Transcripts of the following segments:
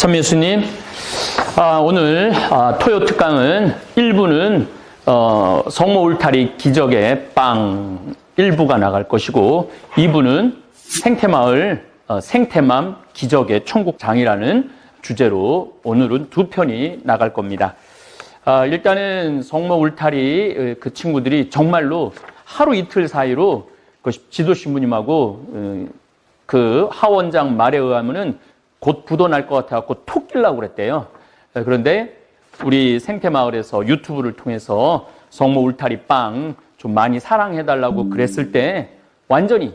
천민수님, 오늘 토요 특강은 1부는 성모 울타리 기적의 빵 1부가 나갈 것이고 2부는 생태마을 생태맘 기적의 천국장이라는 주제로 오늘은 두 편이 나갈 겁니다. 일단은 성모 울타리 그 친구들이 정말로 하루 이틀 사이로 그 지도 신부님하고 그 하원장 말에 의하면은 곧 부도 날 것 같아갖고 톡 끼려고 그랬대요. 그런데 우리 생태마을에서 유튜브를 통해서 성모 울타리 빵 좀 많이 사랑해달라고 그랬을 때 완전히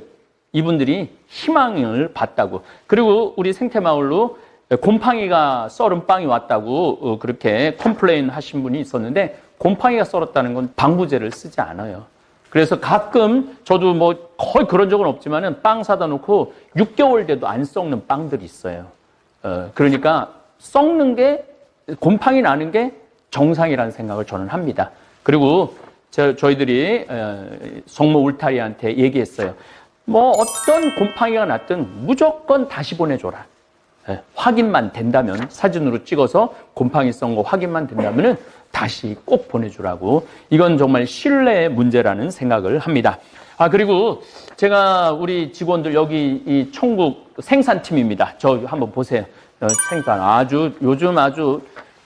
이분들이 희망을 봤다고. 그리고 우리 생태마을로 곰팡이가 썰은 빵이 왔다고 그렇게 컴플레인 하신 분이 있었는데 곰팡이가 썰었다는 건 방부제를 쓰지 않아요. 그래서 가끔 저도 뭐 거의 그런 적은 없지만은 빵 사다 놓고 6개월 돼도 안 썩는 빵들이 있어요. 그러니까 썩는 게 곰팡이 나는 게 정상이라는 생각을 저는 합니다. 그리고 저희들이 성모 울타리한테 얘기했어요. 뭐 어떤 곰팡이가 났든 무조건 다시 보내줘라. 확인만 된다면 사진으로 찍어서 곰팡이 썬 거 확인만 된다면은 다시 꼭 보내주라고. 이건 정말 신뢰의 문제라는 생각을 합니다. 그리고 제가 우리 직원들 여기 이 천국 생산팀입니다. 저 한번 보세요. 생산 요즘 아주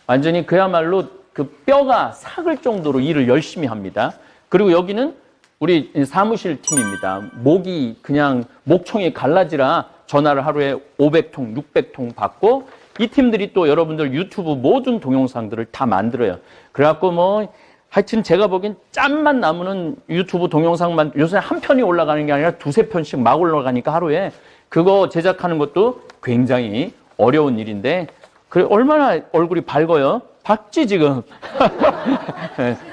완전히 그야말로 그 뼈가 삭을 정도로 일을 열심히 합니다. 그리고 여기는 우리 사무실 팀입니다. 목이 그냥 목청이 갈라지라 전화를 하루에 500통, 600통 받고 이 팀들이 또 여러분들 유튜브 모든 동영상들을 다 만들어요. 그래갖고 뭐 하여튼 제가 보기엔 짬만 남으면 유튜브 동영상만 요새 한 편이 올라가는 게 아니라 두세 편씩 막 올라가니까 하루에 그거 제작하는 것도 굉장히 어려운 일인데 그래 얼마나 얼굴이 밝아요? 밝지 지금.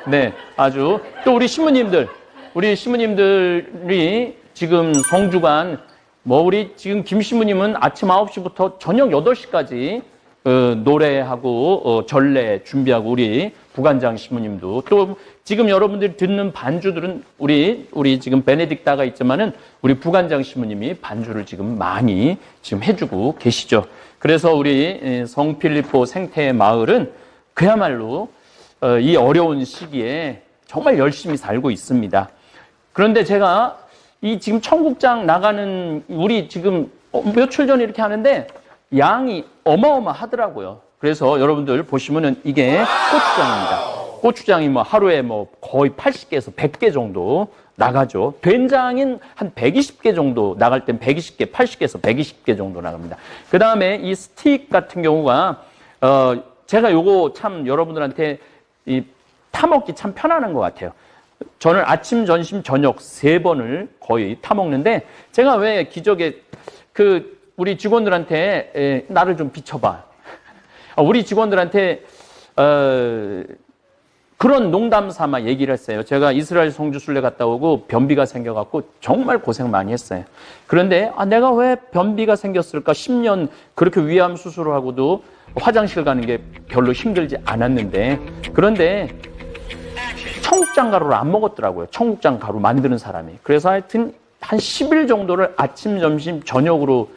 네, 아주 또 우리 신부님들이 지금 성주관 우리 지금 김 신부님은 아침 9시부터 저녁 8시까지 노래하고 전례 준비하고 우리 부관장 신부님도 또 지금 여러분들이 듣는 반주들은 우리 지금 베네딕다가 있지만은 우리 부관장 신부님이 반주를 지금 많이 지금 해주고 계시죠. 그래서 우리 성필리포 생태마을은 그야말로 이 어려운 시기에 정말 열심히 살고 있습니다. 그런데 제가 이 지금 천국장 나가는 우리 지금 며칠 전에 이렇게 하는데 양이 어마어마하더라고요. 그래서 여러분들 보시면은 이게 고추장입니다. 고추장이 뭐 하루에 뭐 거의 80개에서 100개 정도 나가죠. 된장인 한 120개 정도 나갈 땐 120개, 80개에서 120개 정도 나갑니다. 그 다음에 이 스틱 같은 경우가 제가 요거 참 여러분들한테 타먹기 참 편안한 것 같아요. 저는 아침, 점심, 저녁 3번을 거의 타먹는데 제가 왜 기적에 우리 직원들한테 나를 좀 비춰봐. 우리 직원들한테 그런 농담 삼아 얘기를 했어요. 제가 이스라엘 성주순례 갔다 오고 변비가 생겨갖고 정말 고생 많이 했어요. 그런데 내가 왜 변비가 생겼을까? 10년 그렇게 위암 수술을 하고도 화장실 가는 게 별로 힘들지 않았는데 그런데 청국장 가루를 안 먹었더라고요. 청국장 가루 만드는 사람이. 그래서 하여튼 한 10일 정도를 아침, 점심, 저녁으로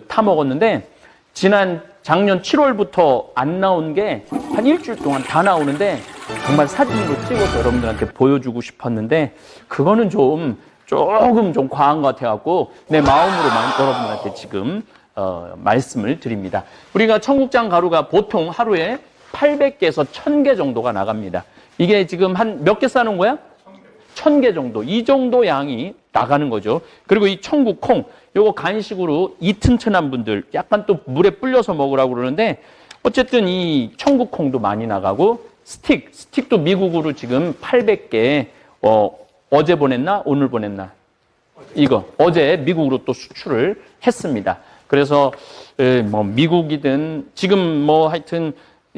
타 먹었는데 작년 7월부터 안 나온 게 한 일주일 동안 다 나오는데 정말 사진으로 찍어서 여러분들한테 보여주고 싶었는데 그거는 조금 좀 과한 것 같아갖고 내 마음으로만 여러분들한테 지금 말씀을 드립니다. 우리가 청국장 가루가 보통 하루에 800개에서 1000개 정도가 나갑니다. 이게 지금 한 몇 개 싸는 거야? 1000개 정도. 이 정도 양이 나가는 거죠. 그리고 이 천국콩, 요거 간식으로 이 튼튼한 분들 약간 또 물에 불려서 먹으라고 그러는데 어쨌든 이 천국콩도 많이 나가고 스틱도 미국으로 지금 800개 어제 보냈나? 오늘 보냈나? 이거 어제 미국으로 또 수출을 했습니다. 그래서 뭐 미국이든 지금 뭐 하여튼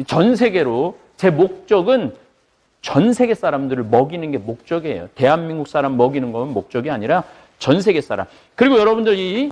전 세계로 제 목적은 전 세계 사람들을 먹이는 게 목적이에요. 대한민국 사람 먹이는 건 목적이 아니라 전 세계 사람. 그리고 여러분들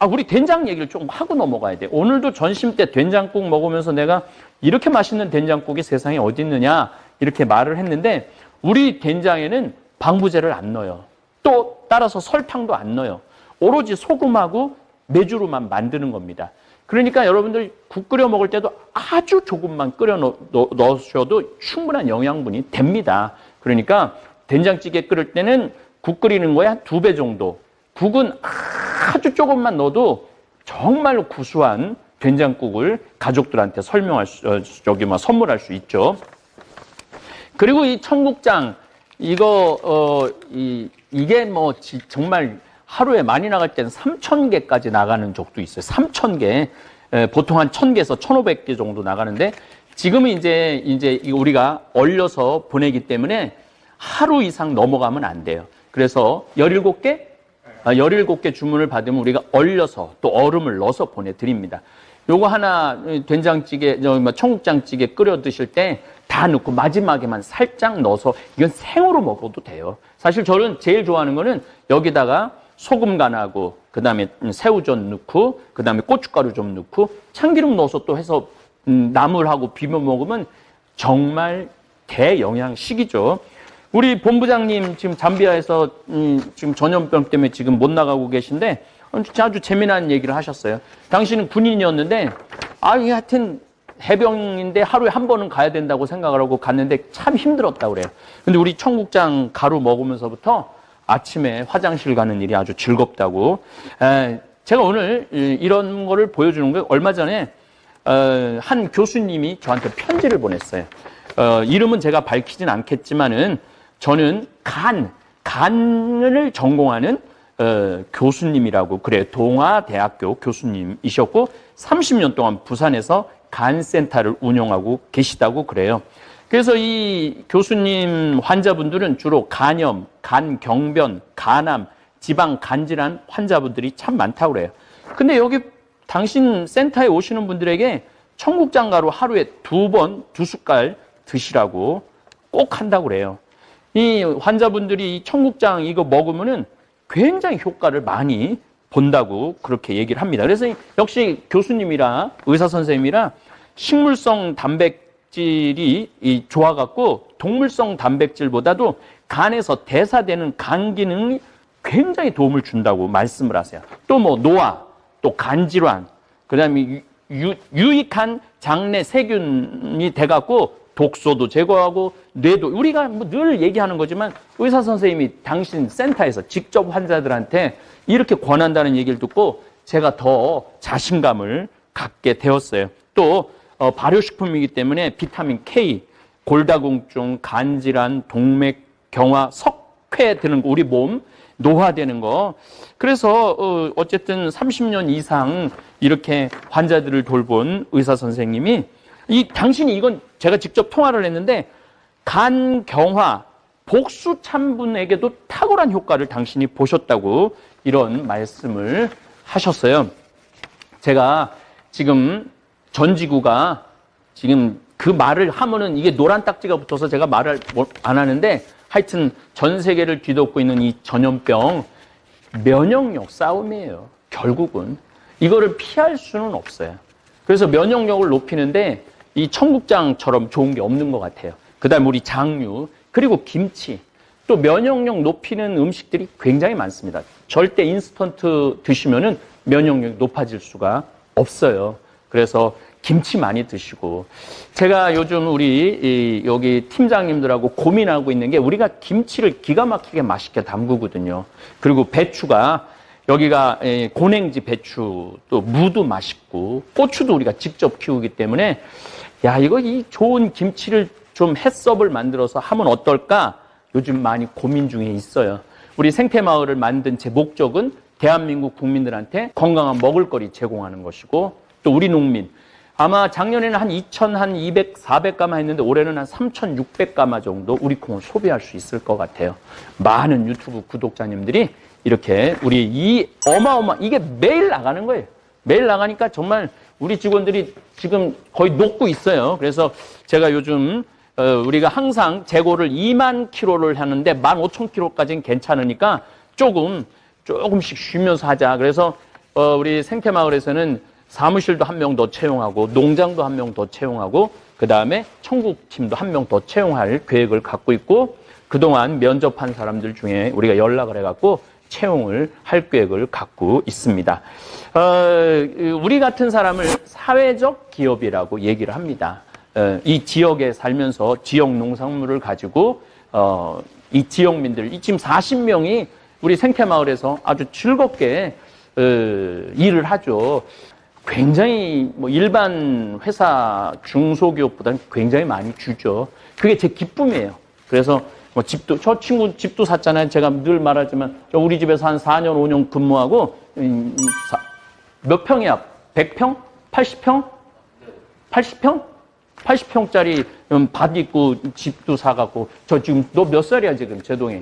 우리 된장 얘기를 좀 하고 넘어가야 돼. 오늘도 전심 때 된장국 먹으면서 내가 이렇게 맛있는 된장국이 세상에 어디 있느냐 이렇게 말을 했는데 우리 된장에는 방부제를 안 넣어요. 또 따라서 설탕도 안 넣어요. 오로지 소금하고 메주로만 만드는 겁니다. 그러니까 여러분들 국 끓여 먹을 때도 아주 조금만 끓여 넣으셔도 충분한 영양분이 됩니다. 그러니까 된장찌개 끓일 때는 국 끓이는 거에 한 2배 정도. 국은 아주 조금만 넣어도 정말로 구수한 된장국을 가족들한테 선물할 수 있죠. 그리고 이 청국장, 이게 뭐 정말 하루에 많이 나갈 때는 3,000개까지 나가는 적도 있어요. 3,000개. 보통 한 1,000개에서 1,500개 정도 나가는데 지금은 이제 우리가 얼려서 보내기 때문에 하루 이상 넘어가면 안 돼요. 그래서 17개 주문을 받으면 우리가 얼려서 또 얼음을 넣어서 보내드립니다. 요거 하나 된장찌개, 청국장찌개 끓여 드실 때 다 넣고 마지막에만 살짝 넣어서 이건 생으로 먹어도 돼요. 사실 저는 제일 좋아하는 거는 여기다가 소금 간하고 그다음에 새우젓 넣고 그다음에 고춧가루 좀 넣고 참기름 넣어서 또 해서 나물하고 비벼 먹으면 정말 대영양식이죠. 우리 본부장님 지금 잠비아에서 지금 전염병 때문에 지금 못 나가고 계신데 아주 재미난 얘기를 하셨어요. 당신은 군인이었는데 하여튼 해병인데 하루에 한 번은 가야 된다고 생각을 하고 갔는데 참 힘들었다고 그래요. 근데 우리 청국장 가루 먹으면서부터 아침에 화장실 가는 일이 아주 즐겁다고. 제가 오늘 이런 거를 보여주는 거 얼마 전에 한 교수님이 저한테 편지를 보냈어요. 이름은 제가 밝히진 않겠지만은 저는 간을 전공하는 교수님이라고 그래요. 동아대학교 교수님이셨고 30년 동안 부산에서 간센터를 운영하고 계시다고 그래요. 그래서 이 교수님 환자분들은 주로 간염, 간경변, 간암, 지방 간질환 환자분들이 참 많다고 그래요. 근데 여기 당신 센터에 오시는 분들에게 청국장 가루 하루에 2숟갈 드시라고 꼭 한다고 그래요. 이 환자분들이 청국장 이거 먹으면은 굉장히 효과를 많이 본다고 그렇게 얘기를 합니다. 그래서 역시 교수님이라 의사 선생님이라 식물성 단백질이 좋아갖고 동물성 단백질보다도 간에서 대사되는 간 기능이 굉장히 도움을 준다고 말씀을 하세요. 또 뭐 노화, 또 간질환, 그다음에 유익한 장내 세균이 돼갖고 독소도 제거하고 뇌도 우리가 뭐 늘 얘기하는 거지만 의사 선생님이 당신 센터에서 직접 환자들한테 이렇게 권한다는 얘기를 듣고 제가 더 자신감을 갖게 되었어요. 또 발효식품이기 때문에 비타민 K, 골다공증, 간질환, 동맥경화, 석회 되는 거, 우리 몸 노화되는 거. 그래서 어쨌든 30년 이상 이렇게 환자들을 돌본 의사 선생님이 당신이 이건 제가 직접 통화를 했는데 간경화, 복수 찬분에게도 탁월한 효과를 당신이 보셨다고 이런 말씀을 하셨어요. 제가 지금 전 지구가 지금 그 말을 하면은 이게 노란 딱지가 붙어서 제가 말을 안 하는데 하여튼 전 세계를 뒤덮고 있는 이 전염병 면역력 싸움이에요. 결국은 이거를 피할 수는 없어요. 그래서 면역력을 높이는데 이 청국장처럼 좋은 게 없는 것 같아요. 그다음 우리 장류 그리고 김치 또 면역력 높이는 음식들이 굉장히 많습니다. 절대 인스턴트 드시면은 면역력이 높아질 수가 없어요. 그래서 김치 많이 드시고 제가 요즘 우리 여기 팀장님들하고 고민하고 있는 게 우리가 김치를 기가 막히게 맛있게 담그거든요. 그리고 배추가 여기가 고냉지 배추 또 무도 맛있고 고추도 우리가 직접 키우기 때문에 이 좋은 김치를 좀 햇섭을 만들어서 하면 어떨까 요즘 많이 고민 중에 있어요. 우리 생태마을을 만든 제 목적은 대한민국 국민들한테 건강한 먹을거리 제공하는 것이고 또 우리 농민 아마 작년에는 한 2,200, 400가마 했는데 올해는 한 3,600가마 정도 우리 콩을 소비할 수 있을 것 같아요. 많은 유튜브 구독자님들이 이렇게 우리 이게 매일 나가는 거예요. 매일 나가니까 정말 우리 직원들이 지금 거의 녹고 있어요. 그래서 제가 요즘 우리가 항상 재고를 2만 킬로를 하는데 15,000킬로까지는 괜찮으니까 조금씩 쉬면서 하자. 그래서 우리 생태마을에서는 사무실도 한 명 더 채용하고 농장도 한 명 더 채용하고 그다음에 청국팀도 한 명 더 채용할 계획을 갖고 있고 그동안 면접한 사람들 중에 우리가 연락을 해갖고 채용을 할 계획을 갖고 있습니다. 우리 같은 사람을 사회적 기업이라고 얘기를 합니다. 이 지역에 살면서 지역 농산물을 가지고 이 지역민들, 지금 40명이 우리 생태마을에서 아주 즐겁게 일을 하죠. 굉장히 뭐 일반 회사 중소기업보다는 굉장히 많이 주죠. 그게 제 기쁨이에요. 그래서 뭐 집도, 저 친구 집도 샀잖아요. 제가 늘 말하지만 저 우리 집에서 한 4년, 5년 근무하고 몇 평이야? 100평? 80평? 80평? 80평짜리 밭 있고 집도 사갖고 저 지금 너 몇 살이야 지금 제동이?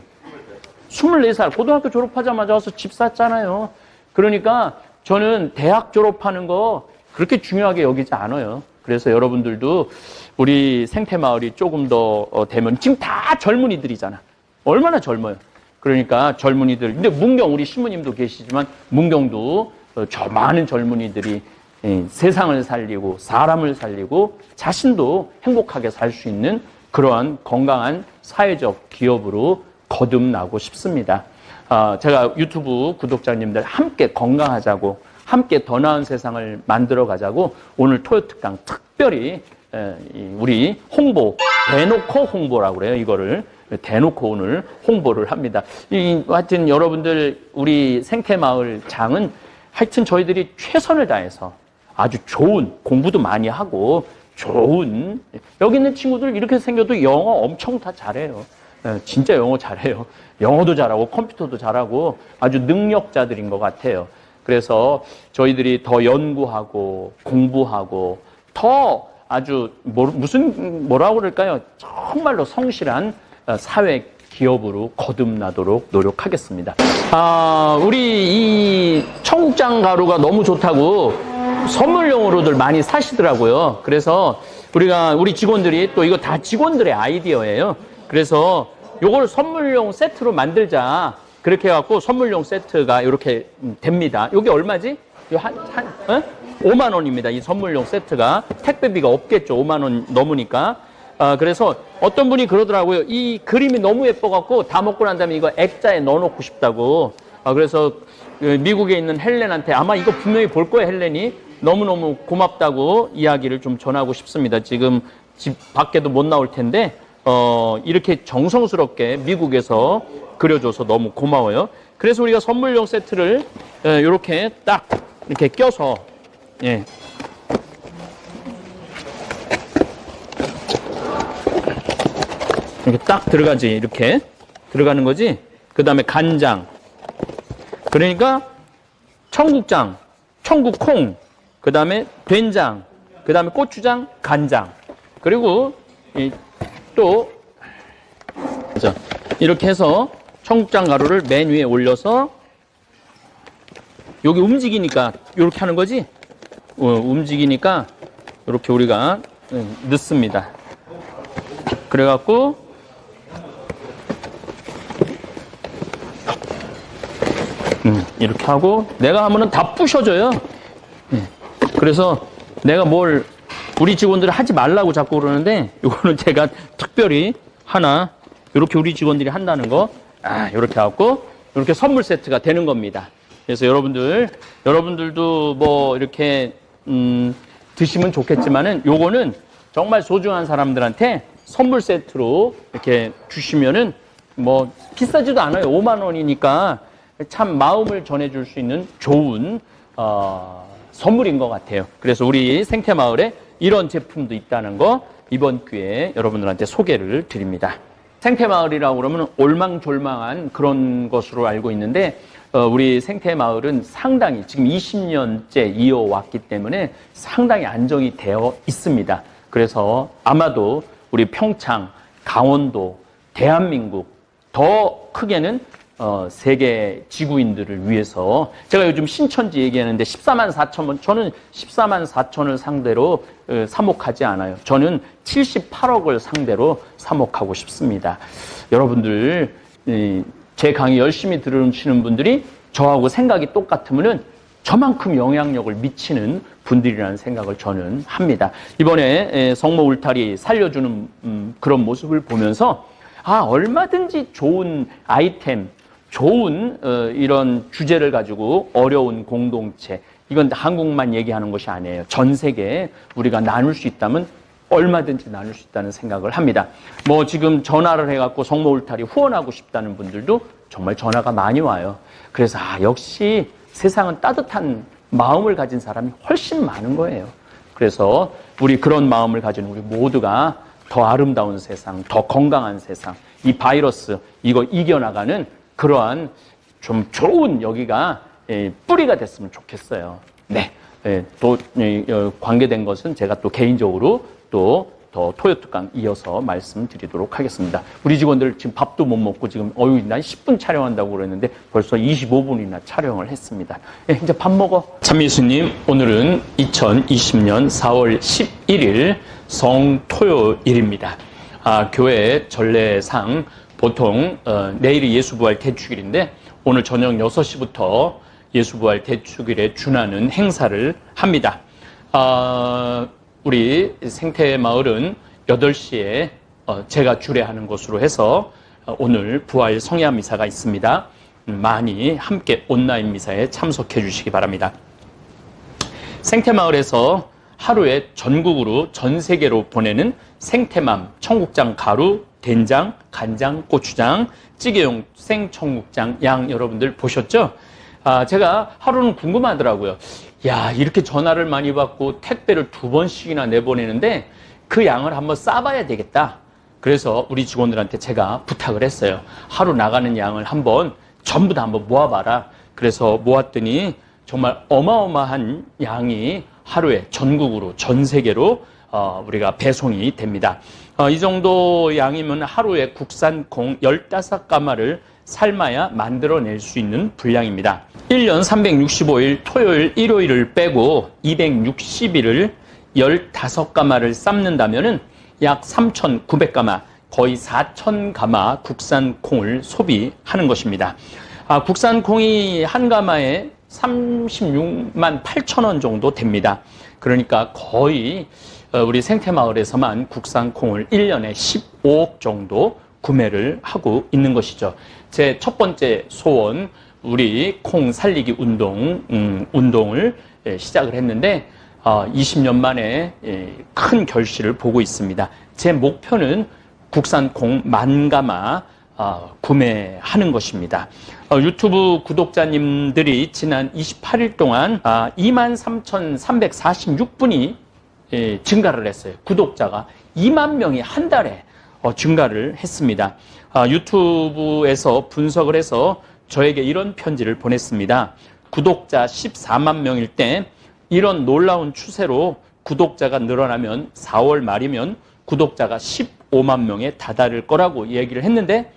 24살 고등학교 졸업하자마자 와서 집 샀잖아요. 그러니까 저는 대학 졸업하는 거 그렇게 중요하게 여기지 않아요. 그래서 여러분들도 우리 생태마을이 조금 더 되면 지금 다 젊은이들이잖아. 얼마나 젊어요. 그러니까 젊은이들. 근데 문경 우리 신부님도 계시지만 문경도 저 많은 젊은이들이 세상을 살리고 사람을 살리고 자신도 행복하게 살 수 있는 그러한 건강한 사회적 기업으로 거듭나고 싶습니다. 제가 유튜브 구독자님들 함께 건강하자고 함께 더 나은 세상을 만들어 가자고 오늘 토요특강 특별히 우리 홍보, 대놓고 홍보라고 그래요. 이거를 대놓고 오늘 홍보를 합니다. 하여튼 여러분들 우리 생태마을 장은 하여튼 저희들이 최선을 다해서 아주 좋은 공부도 많이 하고 좋은 여기 있는 친구들 이렇게 생겨도 영어 엄청 다 잘해요. 진짜 영어 잘해요. 영어도 잘하고 컴퓨터도 잘하고 아주 능력자들인 것 같아요. 그래서 저희들이 더 연구하고 공부하고 더 아주 뭐라고 그럴까요? 정말로 성실한 사회 기업으로 거듭나도록 노력하겠습니다. 우리 이 청국장 가루가 너무 좋다고 선물용으로들 많이 사시더라고요. 그래서 우리 직원들이 또 이거 다 직원들의 아이디어예요. 그래서 요걸 선물용 세트로 만들자. 그렇게 해갖고 선물용 세트가 이렇게 됩니다. 요게 얼마지? 5만 원입니다. 이 선물용 세트가. 택배비가 없겠죠. 5만 원 넘으니까. 그래서 어떤 분이 그러더라고요. 이 그림이 너무 예뻐갖고 다 먹고 난 다음에 이거 액자에 넣어놓고 싶다고. 그래서 미국에 있는 헬렌한테 아마 이거 분명히 볼 거예요, 헬렌이. 너무너무 고맙다고 이야기를 좀 전하고 싶습니다. 지금 집 밖에도 못 나올 텐데, 이렇게 정성스럽게 미국에서 그려줘서 너무 고마워요. 그래서 우리가 선물용 세트를 이렇게 딱 이렇게 껴서, 예. 이렇게 딱 들어가지, 이렇게 들어가는 거지. 그 다음에 간장. 그러니까 청국장, 청국콩, 그 다음에 된장, 그 다음에 고추장, 간장. 그리고 또 이렇게 해서 청국장 가루를 맨 위에 올려서 여기 움직이니까 이렇게 하는 거지. 움직이니까 이렇게 우리가 넣습니다. 그래갖고 이렇게 하고 내가 하면은 다 부셔져요. 그래서 내가 뭘 우리 직원들이 하지 말라고 자꾸 그러는데 이거는 제가 특별히 하나 이렇게 우리 직원들이 한다는 거 이렇게 하고 이렇게 선물 세트가 되는 겁니다. 그래서 여러분들도 뭐 이렇게 드시면 좋겠지만은 요거는 정말 소중한 사람들한테 선물 세트로 이렇게 주시면은 뭐 비싸지도 않아요. 5만 원이니까 참 마음을 전해줄 수 있는 좋은 선물인 것 같아요. 그래서 우리 생태마을에 이런 제품도 있다는 거 이번 기회에 여러분들한테 소개를 드립니다. 생태마을이라고 그러면 올망졸망한 그런 것으로 알고 있는데 우리 생태마을은 상당히 지금 20년째 이어왔기 때문에 상당히 안정이 되어 있습니다. 그래서 아마도 우리 평창, 강원도, 대한민국 더 크게는 세계 지구인들을 위해서 제가 요즘 신천지 얘기하는데 14만 4천 저는 14만 4천을 상대로 사목하지 않아요. 저는 78억을 상대로 사목하고 싶습니다. 여러분들 제 강의 열심히 들으시는 분들이 저하고 생각이 똑같으면은 저만큼 영향력을 미치는 분들이라는 생각을 저는 합니다. 이번에 성모 울타리 살려주는 그런 모습을 보면서 얼마든지 좋은 아이템, 좋은 이런 주제를 가지고 어려운 공동체, 이건 한국만 얘기하는 것이 아니에요. 전 세계에 우리가 나눌 수 있다면 얼마든지 나눌 수 있다는 생각을 합니다. 뭐 지금 전화를 해갖고 성모 울타리 후원하고 싶다는 분들도 정말 전화가 많이 와요. 그래서 역시 세상은 따뜻한 마음을 가진 사람이 훨씬 많은 거예요. 그래서 우리 그런 마음을 가진 우리 모두가 더 아름다운 세상, 더 건강한 세상, 이 바이러스 이거 이겨나가는 그러한 좀 좋은 여기가 뿌리가 됐으면 좋겠어요. 네. 또 관계된 것은 제가 또 개인적으로 또 더 토요특강 이어서 말씀드리도록 하겠습니다. 우리 직원들 지금 밥도 못 먹고 지금 난 10분 촬영한다고 그랬는데 벌써 25분이나 촬영을 했습니다. 이제 밥 먹어. 참미수님, 오늘은 2020년 4월 11일 성토요일입니다. 교회 전례상 보통 내일이 예수부활 대축일인데 오늘 저녁 6시부터 예수부활 대축일에 준하는 행사를 합니다. 우리 생태마을은 8시에 제가 주례하는 것으로 해서 오늘 부활 성야 미사가 있습니다. 많이 함께 온라인 미사에 참석해 주시기 바랍니다. 생태마을에서 하루에 전국으로 전 세계로 보내는 생태맘, 청국장 가루, 된장, 간장, 고추장, 찌개용 생청국장 양 여러분들 보셨죠? 제가 하루는 궁금하더라고요. 이렇게 전화를 많이 받고 택배를 2번씩이나 내보내는데 그 양을 한번 싸봐야 되겠다. 그래서 우리 직원들한테 제가 부탁을 했어요. 하루 나가는 양을 전부 다 한번 모아봐라. 그래서 모았더니 정말 어마어마한 양이 하루에 전국으로, 전 세계로 우리가 배송이 됩니다. 이 정도 양이면 하루에 국산 콩 15가마를 삶아야 만들어낼 수 있는 분량입니다. 1년 365일 토요일, 일요일을 빼고 260일을 15가마를 삶는다면 약 3,900가마, 거의 4,000가마 국산 콩을 소비하는 것입니다. 국산 콩이 한 가마에 36만 8천 원 정도 됩니다. 그러니까 거의 우리 생태마을에서만 국산 콩을 1년에 15억 정도 구매를 하고 있는 것이죠. 제 첫 번째 소원, 우리 콩 살리기 운동을 시작을 했는데 20년 만에 큰 결실을 보고 있습니다. 제 목표는 국산 콩 10,000가마 구매하는 것입니다. 유튜브 구독자님들이 지난 28일 동안 23,346분이 증가를 했어요. 구독자가 2만 명이 한 달에 증가를 했습니다. 유튜브에서 분석을 해서 저에게 이런 편지를 보냈습니다. 구독자 14만 명일 때 이런 놀라운 추세로 구독자가 늘어나면 4월 말이면 구독자가 15만 명에 다다를 거라고 얘기를 했는데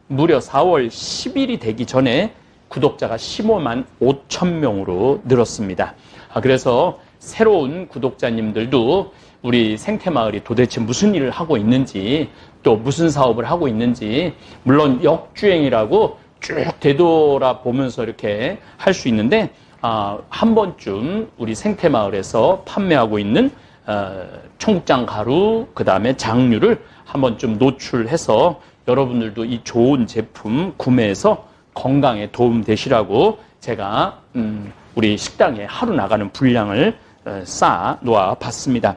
무려 4월 10일이 되기 전에 구독자가 15만 5천 명으로 늘었습니다. 그래서 새로운 구독자님들도 우리 생태마을이 도대체 무슨 일을 하고 있는지, 또 무슨 사업을 하고 있는지, 물론 역주행이라고 쭉 되돌아보면서 이렇게 할 수 있는데 한 번쯤 우리 생태마을에서 판매하고 있는 청국장 가루, 그 다음에 장류를 한 번쯤 노출해서 여러분들도 이 좋은 제품 구매해서 건강에 도움 되시라고 제가 우리 식당에 하루 나가는 분량을 쌓아 놓아 봤습니다.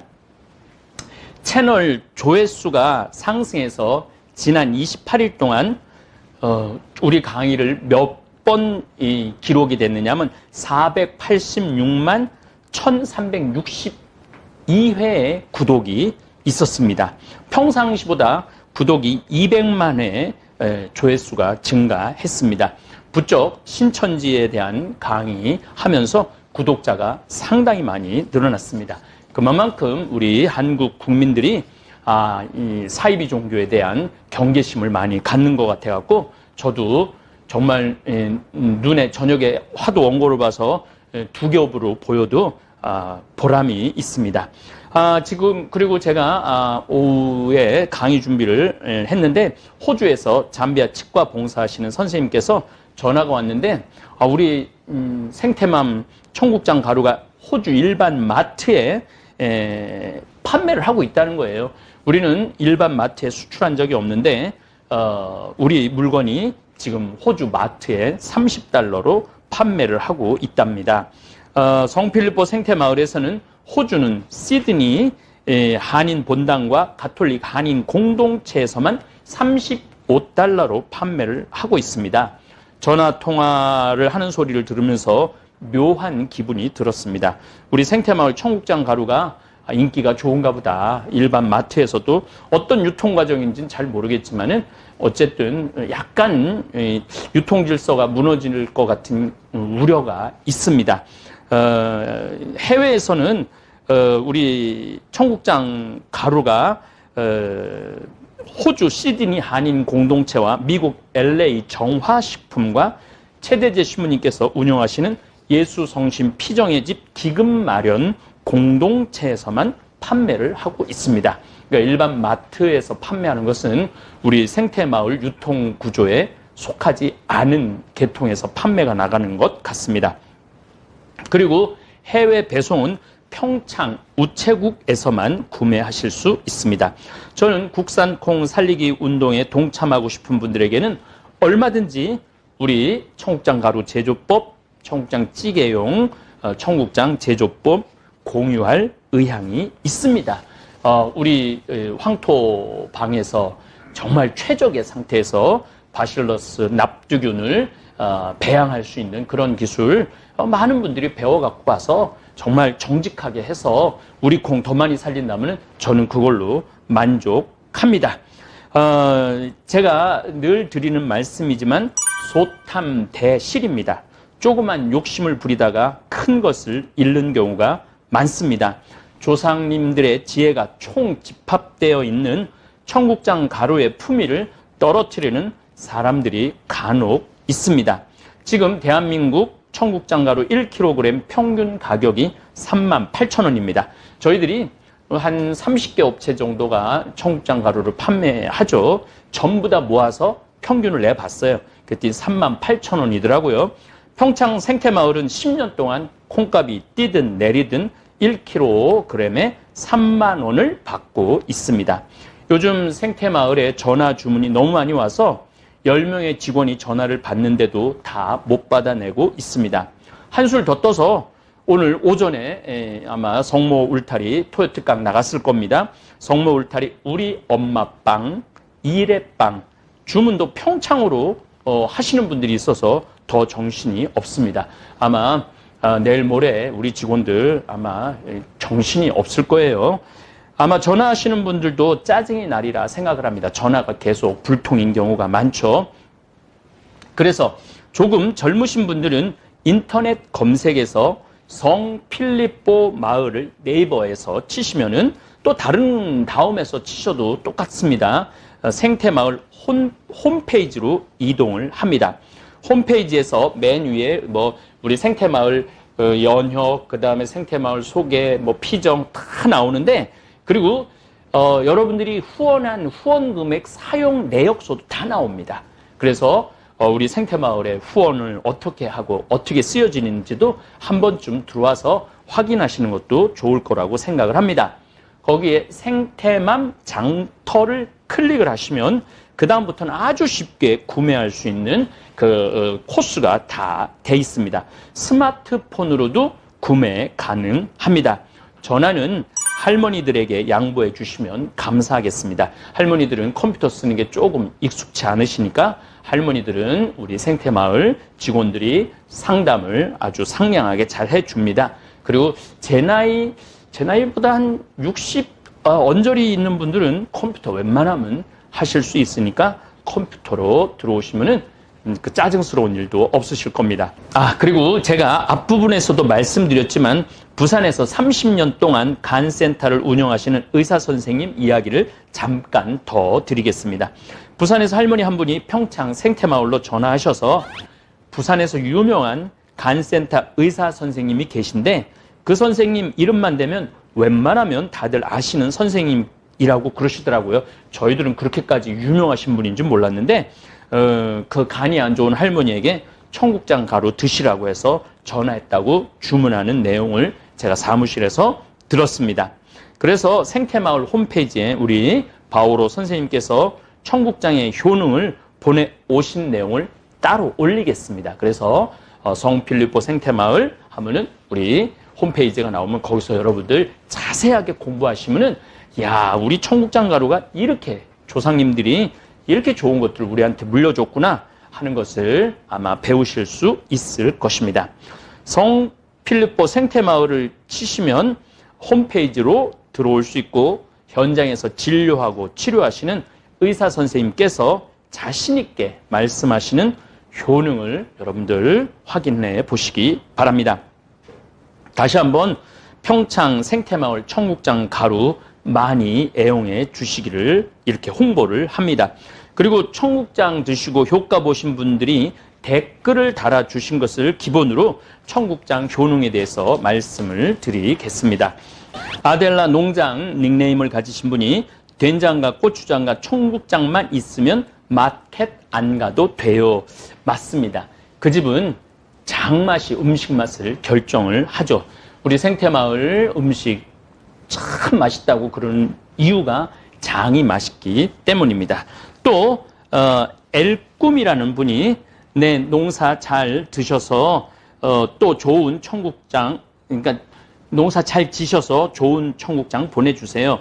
채널 조회수가 상승해서 지난 28일 동안 우리 강의를 몇 번 기록이 됐느냐면 486만 1362회의 구독이 있었습니다. 평상시보다 구독이 200만 회 조회수가 증가했습니다. 부쩍 신천지에 대한 강의하면서 구독자가 상당히 많이 늘어났습니다. 그만큼 우리 한국 국민들이 이 사이비 종교에 대한 경계심을 많이 갖는 것 같아갖고 저도 정말 눈에 저녁에 화두 원고를 봐서 두 겹으로 보여도 보람이 있습니다. 지금 그리고 제가 오후에 강의 준비를 했는데 호주에서 잠비아 치과 봉사하시는 선생님께서 전화가 왔는데 우리 생태맘 청국장 가루가 호주 일반 마트에 판매를 하고 있다는 거예요. 우리는 일반 마트에 수출한 적이 없는데 우리 물건이 지금 호주 마트에 $30로 판매를 하고 있답니다. 성필리포 생태마을에서는 호주는 시드니 한인 본당과 가톨릭 한인 공동체에서만 $35로 판매를 하고 있습니다. 전화 통화를 하는 소리를 들으면서 묘한 기분이 들었습니다. 우리 생태마을 청국장 가루가 인기가 좋은가 보다. 일반 마트에서도 어떤 유통 과정인지는 잘 모르겠지만은 어쨌든 약간 유통 질서가 무너질 것 같은 우려가 있습니다. 해외에서는 우리 청국장 가루가 호주 시드니 한인 공동체와 미국 LA 정화식품과 최대재 신부님께서 운영하시는 예수성심 피정의 집 기금 마련 공동체에서만 판매를 하고 있습니다. 그러니까 일반 마트에서 판매하는 것은 우리 생태마을 유통 구조에 속하지 않은 계통에서 판매가 나가는 것 같습니다. 그리고 해외 배송은 평창 우체국에서만 구매하실 수 있습니다. 저는 국산 콩 살리기 운동에 동참하고 싶은 분들에게는 얼마든지 우리 청국장 가루 제조법, 청국장 찌개용 청국장 제조법 공유할 의향이 있습니다. 우리 황토방에서 정말 최적의 상태에서 바실러스 납두균을 배양할 수 있는 그런 기술 많은 분들이 배워갖고 와서 정말 정직하게 해서 우리 콩 더 많이 살린다면 저는 그걸로 만족합니다. 제가 늘 드리는 말씀이지만 소탐대실입니다. 조그만 욕심을 부리다가 큰 것을 잃는 경우가 많습니다. 조상님들의 지혜가 총 집합되어 있는 청국장 가루의 품위를 떨어뜨리는 사람들이 간혹 있습니다. 지금 대한민국 청국장 가루 1kg 평균 가격이 38,000원입니다. 저희들이 한 30개 업체 정도가 청국장 가루를 판매하죠. 전부 다 모아서 평균을 내봤어요. 그랬더니 38,000원이더라고요. 평창 생태마을은 10년 동안 콩값이 뛰든 내리든 1kg에 3만 원을 받고 있습니다. 요즘 생태마을에 전화 주문이 너무 많이 와서 10명의 직원이 전화를 받는데도 다 못 받아내고 있습니다. 한술 더 떠서 오늘 오전에 아마 성모 울타리 토요트깡 나갔을 겁니다. 성모 울타리 우리 엄마빵, 이래빵 주문도 평창으로 하시는 분들이 있어서 더 정신이 없습니다. 아마 내일 모레 우리 직원들 아마 정신이 없을 거예요. 아마 전화하시는 분들도 짜증이 나리라 생각을 합니다. 전화가 계속 불통인 경우가 많죠. 그래서 조금 젊으신 분들은 인터넷 검색에서 성필리포 마을을 네이버에서 치시면은 또 다른 다음에서 치셔도 똑같습니다. 생태마을 홈페이지로 이동을 합니다. 홈페이지에서 맨 위에 우리 생태마을 연혁, 그 다음에 생태마을 소개, 피정 다 나오는데 그리고 여러분들이 후원한 후원 금액 사용 내역서도 다 나옵니다. 그래서 우리 생태마을의 후원을 어떻게 하고 어떻게 쓰여지는지도 한 번쯤 들어와서 확인하시는 것도 좋을 거라고 생각을 합니다. 거기에 생태맘 장터를 클릭을 하시면 그 다음부터는 아주 쉽게 구매할 수 있는 그 코스가 다 돼 있습니다. 스마트폰으로도 구매 가능합니다. 전화는 할머니들에게 양보해 주시면 감사하겠습니다. 할머니들은 컴퓨터 쓰는 게 조금 익숙치 않으시니까 할머니들은 우리 생태마을 직원들이 상담을 아주 상냥하게 잘 해줍니다. 그리고 제 나이보다 한 60 언저리 있는 분들은 컴퓨터 웬만하면 하실 수 있으니까 컴퓨터로 들어오시면은 그 짜증스러운 일도 없으실 겁니다. 그리고 제가 앞부분에서도 말씀드렸지만 부산에서 30년 동안 간센터를 운영하시는 의사 선생님 이야기를 잠깐 더 드리겠습니다. 부산에서 할머니 한 분이 평창 생태마을로 전화하셔서 부산에서 유명한 간센터 의사 선생님이 계신데 그 선생님 이름만 대면 웬만하면 다들 아시는 선생님이라고 그러시더라고요. 저희들은 그렇게까지 유명하신 분인 줄 몰랐는데 그 간이 안 좋은 할머니에게 청국장 가루 드시라고 해서 전화했다고 주문하는 내용을 제가 사무실에서 들었습니다. 그래서 생태마을 홈페이지에 우리 바오로 선생님께서 청국장의 효능을 보내오신 내용을 따로 올리겠습니다. 그래서 성필리포 생태마을 하면은 우리 홈페이지가 나오면 거기서 여러분들 자세하게 공부하시면은 야, 우리 청국장 가루가 이렇게 조상님들이 이렇게 좋은 것들을 우리한테 물려줬구나 하는 것을 아마 배우실 수 있을 것입니다. 성필리포 생태마을을 치시면 홈페이지로 들어올 수 있고 현장에서 진료하고 치료하시는 의사 선생님께서 자신 있게 말씀하시는 효능을 여러분들 확인해 보시기 바랍니다. 다시 한번 평창 생태마을 청국장 가루 많이 애용해 주시기를 이렇게 홍보를 합니다. 그리고 청국장 드시고 효과 보신 분들이 댓글을 달아주신 것을 기본으로 청국장 효능에 대해서 말씀을 드리겠습니다. 아델라 농장 닉네임을 가지신 분이 된장과 고추장과 청국장만 있으면 마켓 안 가도 돼요. 맞습니다. 그 집은 장맛이 음식 맛을 결정을 하죠. 우리 생태마을 음식 참 맛있다고 그러는 이유가 장이 맛있기 때문입니다. 또 엘꿈이라는 분이 네, 농사 잘 드셔서 또 좋은 청국장, 그러니까 농사 잘 지셔서 좋은 청국장 보내주세요.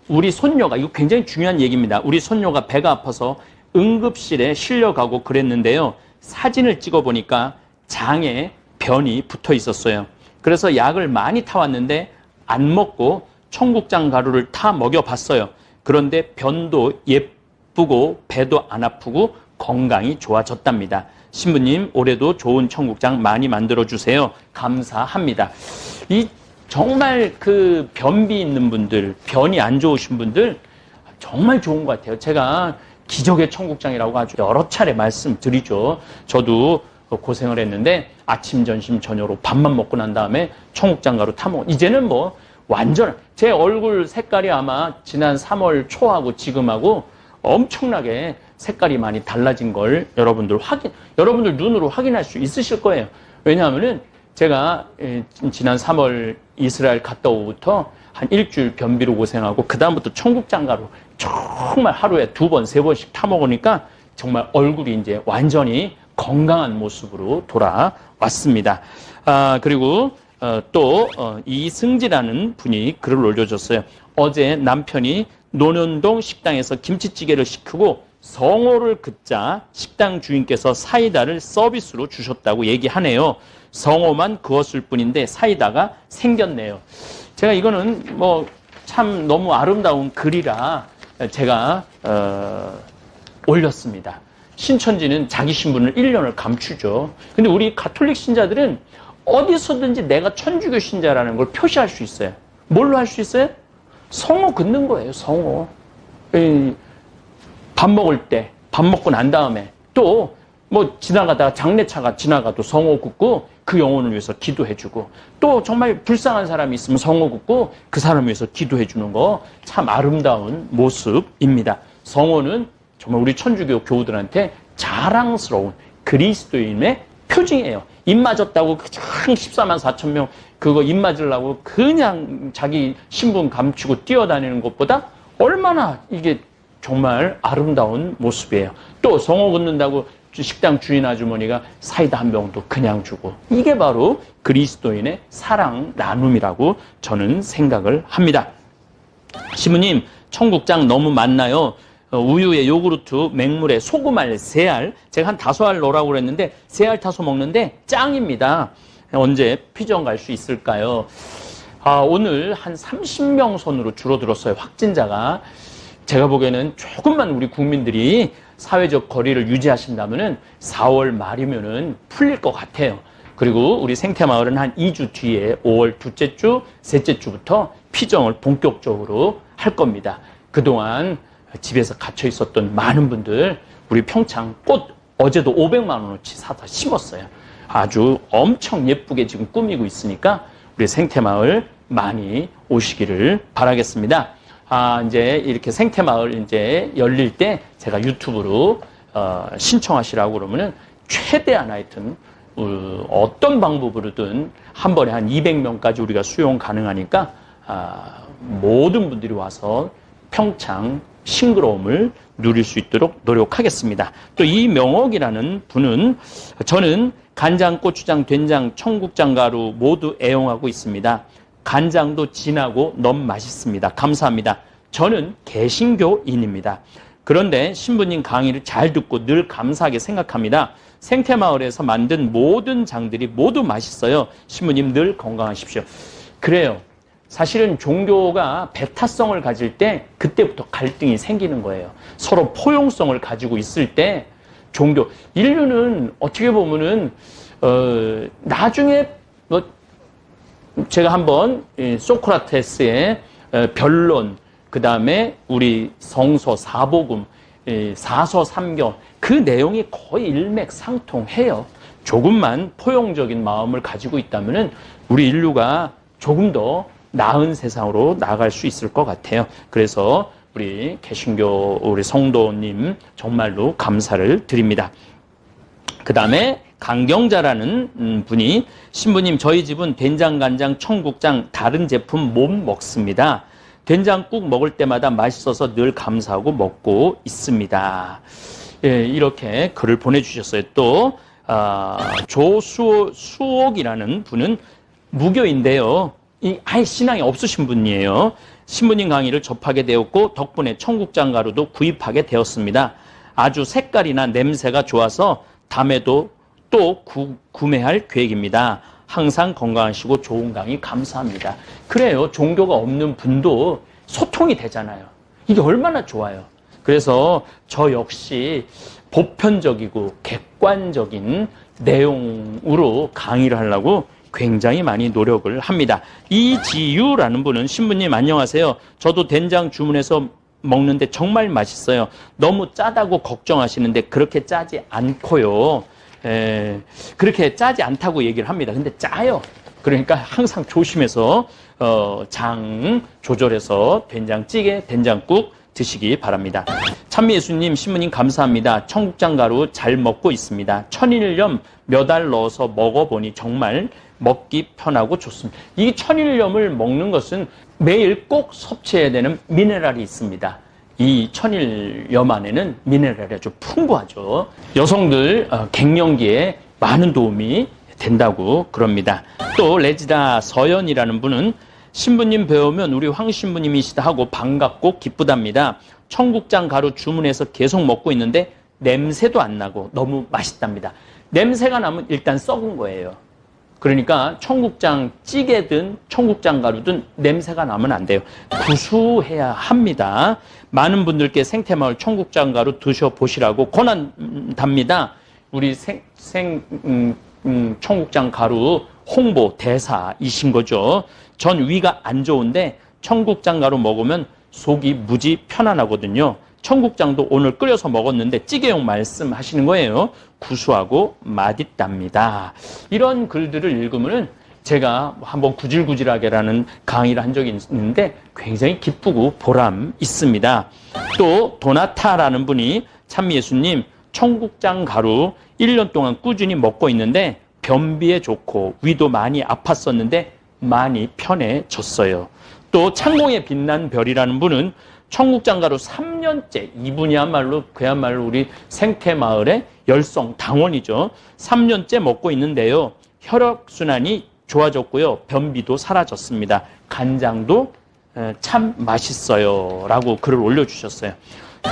우리 손녀가, 이거 굉장히 중요한 얘기입니다. 우리 손녀가 배가 아파서 응급실에 실려가고 그랬는데요. 사진을 찍어보니까 장에 변이 붙어 있었어요. 그래서 약을 많이 타왔는데 안 먹고 청국장 가루를 타 먹여봤어요. 그런데 변도 예쁘고 배도 안 아프고 건강이 좋아졌답니다. 신부님, 올해도 좋은 청국장 많이 만들어주세요. 감사합니다. 이 정말 그 변비 있는 분들, 변이 안 좋으신 분들 정말 좋은 것 같아요. 제가 기적의 청국장이라고 아주 여러 차례 말씀드리죠. 저도 고생을 했는데 아침, 점심, 저녁으로 밥만 먹고 난 다음에 청국장 가루 타먹어. 이제는 뭐 완전 제 얼굴 색깔이 아마 지난 3월 초하고 지금하고 엄청나게 색깔이 많이 달라진 걸 여러분들 눈으로 확인할 수 있으실 거예요. 왜냐하면은 제가 지난 3월 이스라엘 갔다 오고부터 한 일주일 변비로 고생하고 그다음부터 청국장 가루 정말 하루에 2번, 3번씩 타먹으니까 정말 얼굴이 이제 완전히 건강한 모습으로 돌아왔습니다. 그리고 또 이승지라는 분이 글을 올려줬어요. 어제 남편이 논현동 식당에서 김치찌개를 시키고 성호를 긋자 식당 주인께서 사이다를 서비스로 주셨다고 얘기하네요. 성호만 그었을 뿐인데 사이다가 생겼네요. 제가 이거는 뭐 참 너무 아름다운 글이라 제가 올렸습니다. 신천지는 자기 신분을 1년을 감추죠. 근데 우리 가톨릭 신자들은 어디서든지 내가 천주교 신자라는 걸 표시할 수 있어요. 뭘로 할 수 있어요? 성호 긋는 거예요. 성호. 밥 먹을 때, 밥 먹고 난 다음에 또 뭐 지나가다가 장례차가 지나가도 성호 긋고 그 영혼을 위해서 기도해주고 또 정말 불쌍한 사람이 있으면 성호 긋고 그 사람을 위해서 기도해주는 거 참 아름다운 모습입니다. 성호는 정말 우리 천주교 교우들한테 자랑스러운 그리스도인의 표징이에요. 입 맞았다고 그냥 14만 4천 명 그거 입 맞으려고 그냥 자기 신분 감추고 뛰어다니는 것보다 얼마나 이게 정말 아름다운 모습이에요. 또 성호 긋는다고 식당 주인 아주머니가 사이다 한 병도 그냥 주고 이게 바로 그리스도인의 사랑 나눔이라고 저는 생각을 합니다. 시부님, 청국장 너무 많나요? 우유에 요구르트, 맹물에 소금알, 새알 제가 한 5알 넣으라고 그랬는데 3알 타서 먹는데 짱입니다. 언제 피정 갈 수 있을까요? 오늘 한 30명 선으로 줄어들었어요. 확진자가. 제가 보기에는 조금만 우리 국민들이 사회적 거리를 유지하신다면은 4월 말이면은 풀릴 것 같아요. 그리고 우리 생태마을은 한 2주 뒤에 5월 둘째 주, 셋째 주부터 피정을 본격적으로 할 겁니다. 그동안 집에서 갇혀 있었던 많은 분들 우리 평창 꽃 어제도 500만 원어치 사다 심었어요. 아주 엄청 예쁘게 지금 꾸미고 있으니까 우리 생태마을 많이 오시기를 바라겠습니다. 이제 이렇게 생태마을 이제 열릴 때 제가 유튜브로 신청하시라고 그러면은 최대한 하여튼 어떤 방법으로든 한 번에 한 200명까지 우리가 수용 가능하니까 모든 분들이 와서 평창 싱그러움을 누릴 수 있도록 노력하겠습니다. 또 이 명옥이라는 분은 저는 간장, 고추장, 된장, 청국장 가루 모두 애용하고 있습니다. 간장도 진하고 너무 맛있습니다. 감사합니다. 저는 개신교인입니다. 그런데 신부님 강의를 잘 듣고 늘 감사하게 생각합니다. 생태마을에서 만든 모든 장들이 모두 맛있어요. 신부님 늘 건강하십시오. 그래요. 사실은 종교가 배타성을 가질 때 그때부터 갈등이 생기는 거예요. 서로 포용성을 가지고 있을 때 종교, 인류는 어떻게 보면은 나중에 뭐 제가 한번 소크라테스의 변론, 그 다음에 우리 성서 사복음, 사서삼경 그 내용이 거의 일맥상통해요. 조금만 포용적인 마음을 가지고 있다면은 우리 인류가 조금 더 나은 세상으로 나아갈 수 있을 것 같아요. 그래서 우리 개신교 우리 성도님 정말로 감사를 드립니다. 그 다음에 강경자라는 분이 신부님 저희 집은 된장, 간장, 청국장 다른 제품 못 먹습니다. 된장국 먹을 때마다 맛있어서 늘 감사하고 먹고 있습니다. 예, 이렇게 글을 보내주셨어요. 또 조수옥이라는 분은 무교인데요. 아예 신앙이 없으신 분이에요. 신부님 강의를 접하게 되었고 덕분에 청국장 가루도 구입하게 되었습니다. 아주 색깔이나 냄새가 좋아서 다음에도 또 구매할 계획입니다. 항상 건강하시고 좋은 강의 감사합니다. 그래요. 종교가 없는 분도 소통이 되잖아요. 이게 얼마나 좋아요. 그래서 저 역시 보편적이고 객관적인 내용으로 강의를 하려고 굉장히 많이 노력을 합니다. 이지유라는 분은 신부님 안녕하세요. 저도 된장 주문해서 먹는데 정말 맛있어요. 너무 짜다고 걱정하시는데 그렇게 짜지 않고요. 그렇게 짜지 않다고 얘기를 합니다. 근데 짜요. 그러니까 항상 조심해서 장 조절해서 된장찌개, 된장국 드시기 바랍니다. 참미예수님, 신부님 감사합니다. 청국장 가루 잘 먹고 있습니다. 천일염 몇 알 넣어서 먹어보니 정말 먹기 편하고 좋습니다. 이 천일염을 먹는 것은 매일 꼭 섭취해야 되는 미네랄이 있습니다. 이 천일염 안에는 미네랄이 아주 풍부하죠. 여성들 갱년기에 많은 도움이 된다고 그럽니다. 또 레지다 서연이라는 분은 신부님 배우면 우리 황 신부님이시다 하고 반갑고 기쁘답니다. 청국장 가루 주문해서 계속 먹고 있는데 냄새도 안 나고 너무 맛있답니다. 냄새가 나면 일단 썩은 거예요. 그러니까 청국장 찌개든 청국장 가루든 냄새가 나면 안 돼요. 구수해야 합니다. 많은 분들께 생태마을 청국장 가루 드셔보시라고 권한답니다. 우리 청국장 가루 홍보 대사이신 거죠. 전 위가 안 좋은데 청국장 가루 먹으면 속이 무지 편안하거든요. 청국장도 오늘 끓여서 먹었는데 찌개용 말씀하시는 거예요. 구수하고 맛있답니다. 이런 글들을 읽으면 제가 한번 구질구질하게라는 강의를 한 적이 있는데 굉장히 기쁘고 보람 있습니다. 또 도나타라는 분이 참미예수님 청국장 가루 1년 동안 꾸준히 먹고 있는데 변비에 좋고 위도 많이 아팠었는데 많이 편해졌어요. 또 창공에 빛난 별이라는 분은 청국장 가루 3년째, 이분이야말로 그야말로 우리 생태마을의 열성 당원이죠. 3년째 먹고 있는데요. 혈액순환이 좋아졌고요. 변비도 사라졌습니다. 간장도 참 맛있어요. 라고 글을 올려주셨어요.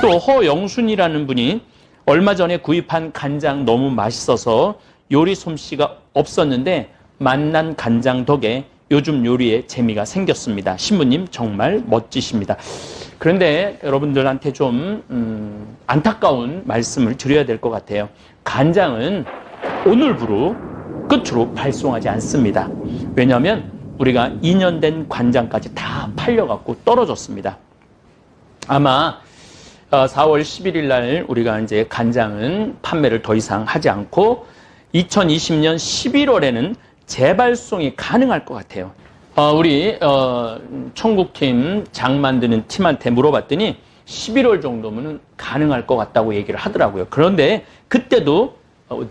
또 허영순이라는 분이 얼마 전에 구입한 간장 너무 맛있어서 요리 솜씨가 없었는데 만난 간장 덕에 요즘 요리에 재미가 생겼습니다. 신부님 정말 멋지십니다. 그런데 여러분들한테 좀 안타까운 말씀을 드려야 될 것 같아요. 간장은 오늘부로 끝으로 발송하지 않습니다. 왜냐하면 우리가 2년 된 간장까지 다 팔려갖고 떨어졌습니다. 아마 4월 11일 날 우리가 이제 간장은 판매를 더 이상 하지 않고 2020년 11월에는 재발송이 가능할 것 같아요. 우리 청국팀 장 만드는 팀한테 물어봤더니 11월 정도면 가능할 것 같다고 얘기를 하더라고요. 그런데 그때도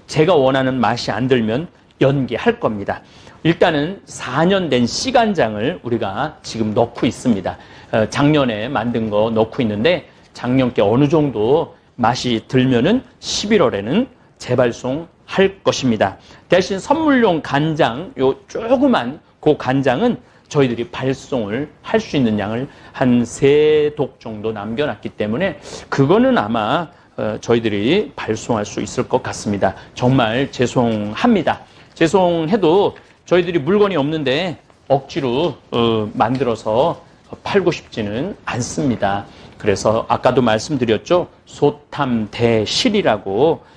제가 원하는 맛이 안 들면 연기할 겁니다. 일단은 4년 된 씨간장을 우리가 지금 넣고 있습니다. 작년에 만든 거 넣고 있는데 작년께 어느 정도 맛이 들면은 11월에는 재발송할 것입니다. 대신 선물용 간장, 요 조그만 그 간장은 저희들이 발송을 할 수 있는 양을 한 3독 정도 남겨놨기 때문에 그거는 아마 저희들이 발송할 수 있을 것 같습니다. 정말 죄송합니다. 죄송해도 저희들이 물건이 없는데 억지로 만들어서 팔고 싶지는 않습니다. 그래서 아까도 말씀드렸죠. 소탐대실이라고.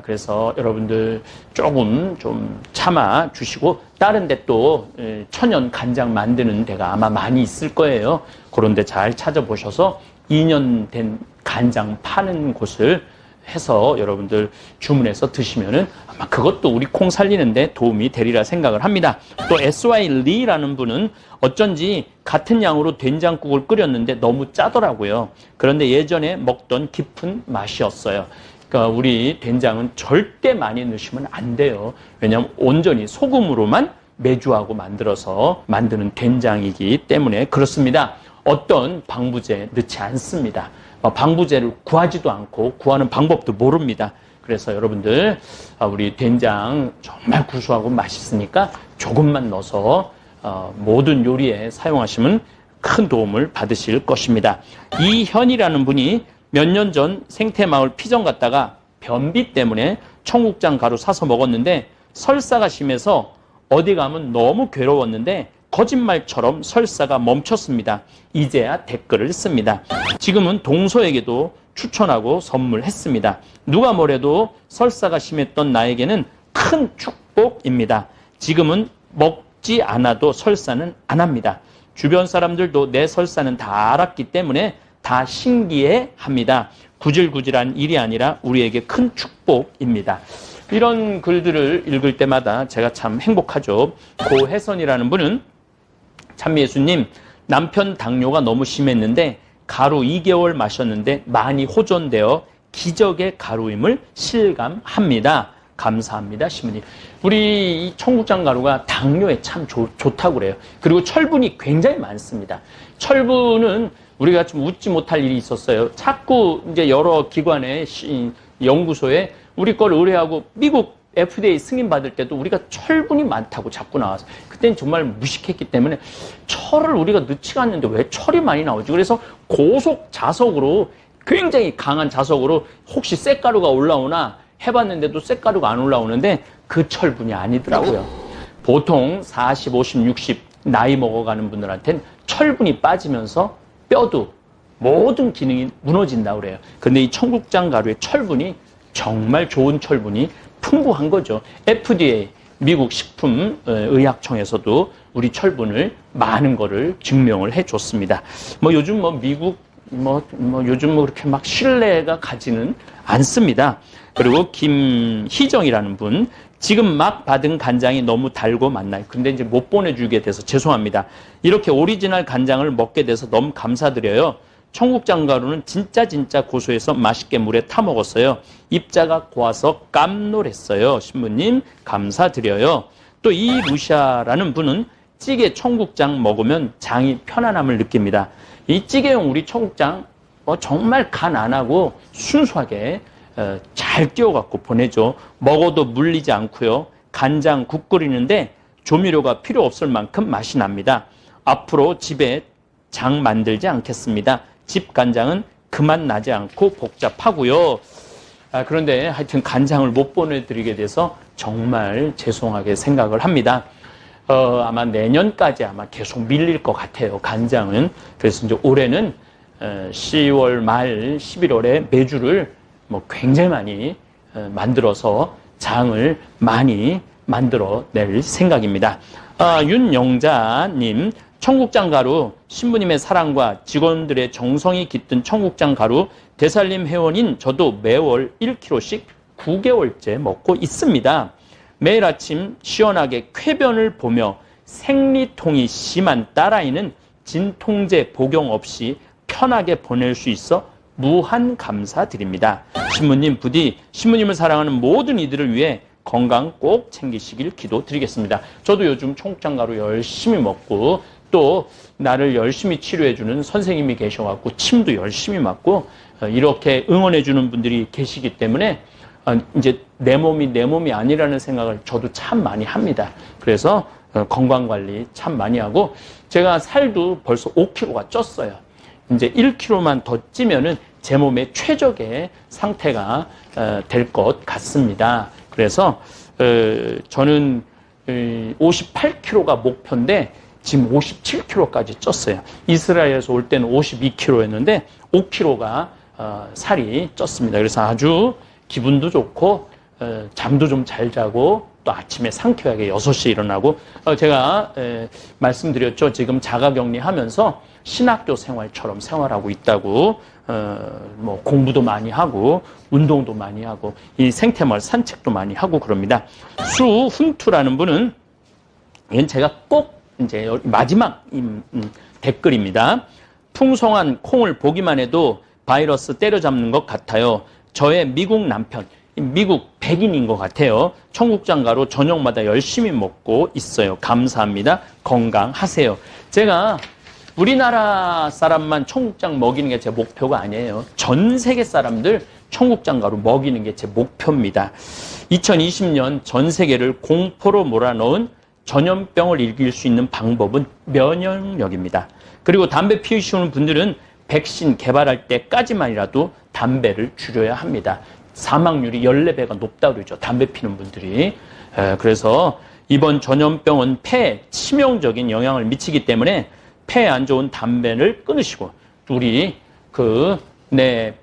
그래서 여러분들 조금 좀 참아 주시고 다른 데 또 천연 간장 만드는 데가 아마 많이 있을 거예요. 그런 데 잘 찾아보셔서 2년 된 간장 파는 곳을 해서 여러분들 주문해서 드시면은 아마 그것도 우리 콩 살리는데 도움이 되리라 생각을 합니다. 또 SY 리라는 분은 어쩐지 같은 양으로 된장국을 끓였는데 너무 짜더라고요. 그런데 예전에 먹던 깊은 맛이었어요. 그러니까 우리 된장은 절대 많이 넣으시면 안 돼요. 왜냐하면 온전히 소금으로만 메주하고 만들어서 만드는 된장이기 때문에 그렇습니다. 어떤 방부제 넣지 않습니다. 방부제를 구하지도 않고 구하는 방법도 모릅니다. 그래서 여러분들 우리 된장 정말 구수하고 맛있으니까 조금만 넣어서 모든 요리에 사용하시면 큰 도움을 받으실 것입니다. 이현이라는 분이 몇 년 전 생태마을 피정 갔다가 변비 때문에 청국장 가루 사서 먹었는데 설사가 심해서 어디 가면 너무 괴로웠는데 거짓말처럼 설사가 멈췄습니다. 이제야 댓글을 씁니다. 지금은 동서에게도 추천하고 선물했습니다. 누가 뭐래도 설사가 심했던 나에게는 큰 축복입니다. 지금은 먹지 않아도 설사는 안 합니다. 주변 사람들도 내 설사는 다 알았기 때문에 다 신기해합니다. 구질구질한 일이 아니라 우리에게 큰 축복입니다. 이런 글들을 읽을 때마다 제가 참 행복하죠. 고혜선이라는 분은 참미예수님, 남편 당뇨가 너무 심했는데 가루 2개월 마셨는데 많이 호전되어 기적의 가루임을 실감합니다. 감사합니다, 신부님. 우리 이 청국장 가루가 당뇨에 참 좋다고 그래요. 그리고 철분이 굉장히 많습니다. 철분은 우리가 좀 웃지 못할 일이 있었어요. 자꾸 이제 여러 기관의 연구소에 우리 걸 의뢰하고 미국 FDA 승인 받을 때도 우리가 철분이 많다고 자꾸 나와서 그때는 정말 무식했기 때문에 철을 우리가 넣지가 않는데 왜 철이 많이 나오지? 그래서 고속 자석으로 굉장히 강한 자석으로 혹시 쇳가루가 올라오나 해봤는데도 쇳가루가 안 올라오는데 그 철분이 아니더라고요. 보통 40, 50, 60 나이 먹어가는 분들한테는 철분이 빠지면서 뼈도 모든 기능이 무너진다고 그래요. 근데 이 청국장 가루의 철분이 정말 좋은 철분이 풍부한 거죠. FDA, 미국 식품의약청에서도 우리 철분을 많은 거를 증명을 해줬습니다. 요즘 미국 요즘 그렇게 막 신뢰가 가지는 않습니다. 그리고 김희정이라는 분, 지금 막 받은 간장이 너무 달고 맛나요. 근데 이제 못 보내주게 돼서 죄송합니다. 이렇게 오리지널 간장을 먹게 돼서 너무 감사드려요. 청국장 가루는 진짜 고소해서 맛있게 물에 타 먹었어요. 입자가 고와서 깜놀했어요. 신부님 감사드려요. 또 이 루시아라는 분은 찌개 청국장 먹으면 장이 편안함을 느낍니다. 이 찌개용 우리 청국장 정말 간 안 하고 순수하게 잘 띄워갖고 보내죠. 먹어도 물리지 않고요. 간장 국 끓이는데 조미료가 필요 없을 만큼 맛이 납니다. 앞으로 집에 장 만들지 않겠습니다. 집 간장은 그만 나지 않고 복잡하고요. 그런데 하여튼 간장을 못 보내드리게 돼서 정말 죄송하게 생각을 합니다. 아마 내년까지 아마 계속 밀릴 것 같아요. 간장은. 그래서 이제 올해는 10월 말 11월에 메주를 굉장히 많이 만들어서 장을 많이 만들어낼 생각입니다. 윤영자님, 청국장 가루, 신부님의 사랑과 직원들의 정성이 깃든 청국장 가루, 대살림 회원인 저도 매월 1kg씩 9개월째 먹고 있습니다. 매일 아침 시원하게 쾌변을 보며 생리통이 심한 딸아이는 진통제 복용 없이 편하게 보낼 수 있어 무한 감사드립니다. 신부님 부디 신부님을 사랑하는 모든 이들을 위해 건강 꼭 챙기시길 기도드리겠습니다. 저도 요즘 청국장 가루 열심히 먹고 또 나를 열심히 치료해주는 선생님이 계셔갖고 침도 열심히 맞고 이렇게 응원해주는 분들이 계시기 때문에 이제 내 몸이 아니라는 생각을 저도 참 많이 합니다. 그래서 건강관리 참 많이 하고 제가 살도 벌써 5kg가 쪘어요. 이제 1kg만 더 찌면은 제 몸의 최적의 상태가 될 것 같습니다. 그래서 저는 58kg가 목표인데 지금 57kg까지 쪘어요. 이스라엘에서 올 때는 52kg였는데 5kg가 살이 쪘습니다. 그래서 아주 기분도 좋고 잠도 좀 잘 자고 또 아침에 상쾌하게 6시에 일어나고 제가 말씀드렸죠. 지금 자가격리하면서 신학교 생활처럼 생활하고 있다고 뭐 공부도 많이 하고 운동도 많이 하고 이 생태마을 산책도 많이 하고 그럽니다. 수훈투라는 분은 이건 제가 꼭 이제 마지막 댓글입니다. 풍성한 콩을 보기만 해도 바이러스 때려잡는 것 같아요. 저의 미국 남편, 미국 백인인 것 같아요. 청국장가루 저녁마다 열심히 먹고 있어요. 감사합니다. 건강하세요. 제가 우리나라 사람만 청국장 먹이는 게 제 목표가 아니에요. 전 세계 사람들 청국장가루 먹이는 게 제 목표입니다. 2020년 전 세계를 공포로 몰아넣은 전염병을 이길 수 있는 방법은 면역력입니다. 그리고 담배 피우시는 분들은 백신 개발할 때까지만이라도 담배를 줄여야 합니다. 사망률이 14배가 높다고 그러죠. 담배 피우는 분들이. 그래서 이번 전염병은 폐에 치명적인 영향을 미치기 때문에 폐에 안 좋은 담배를 끊으시고 우리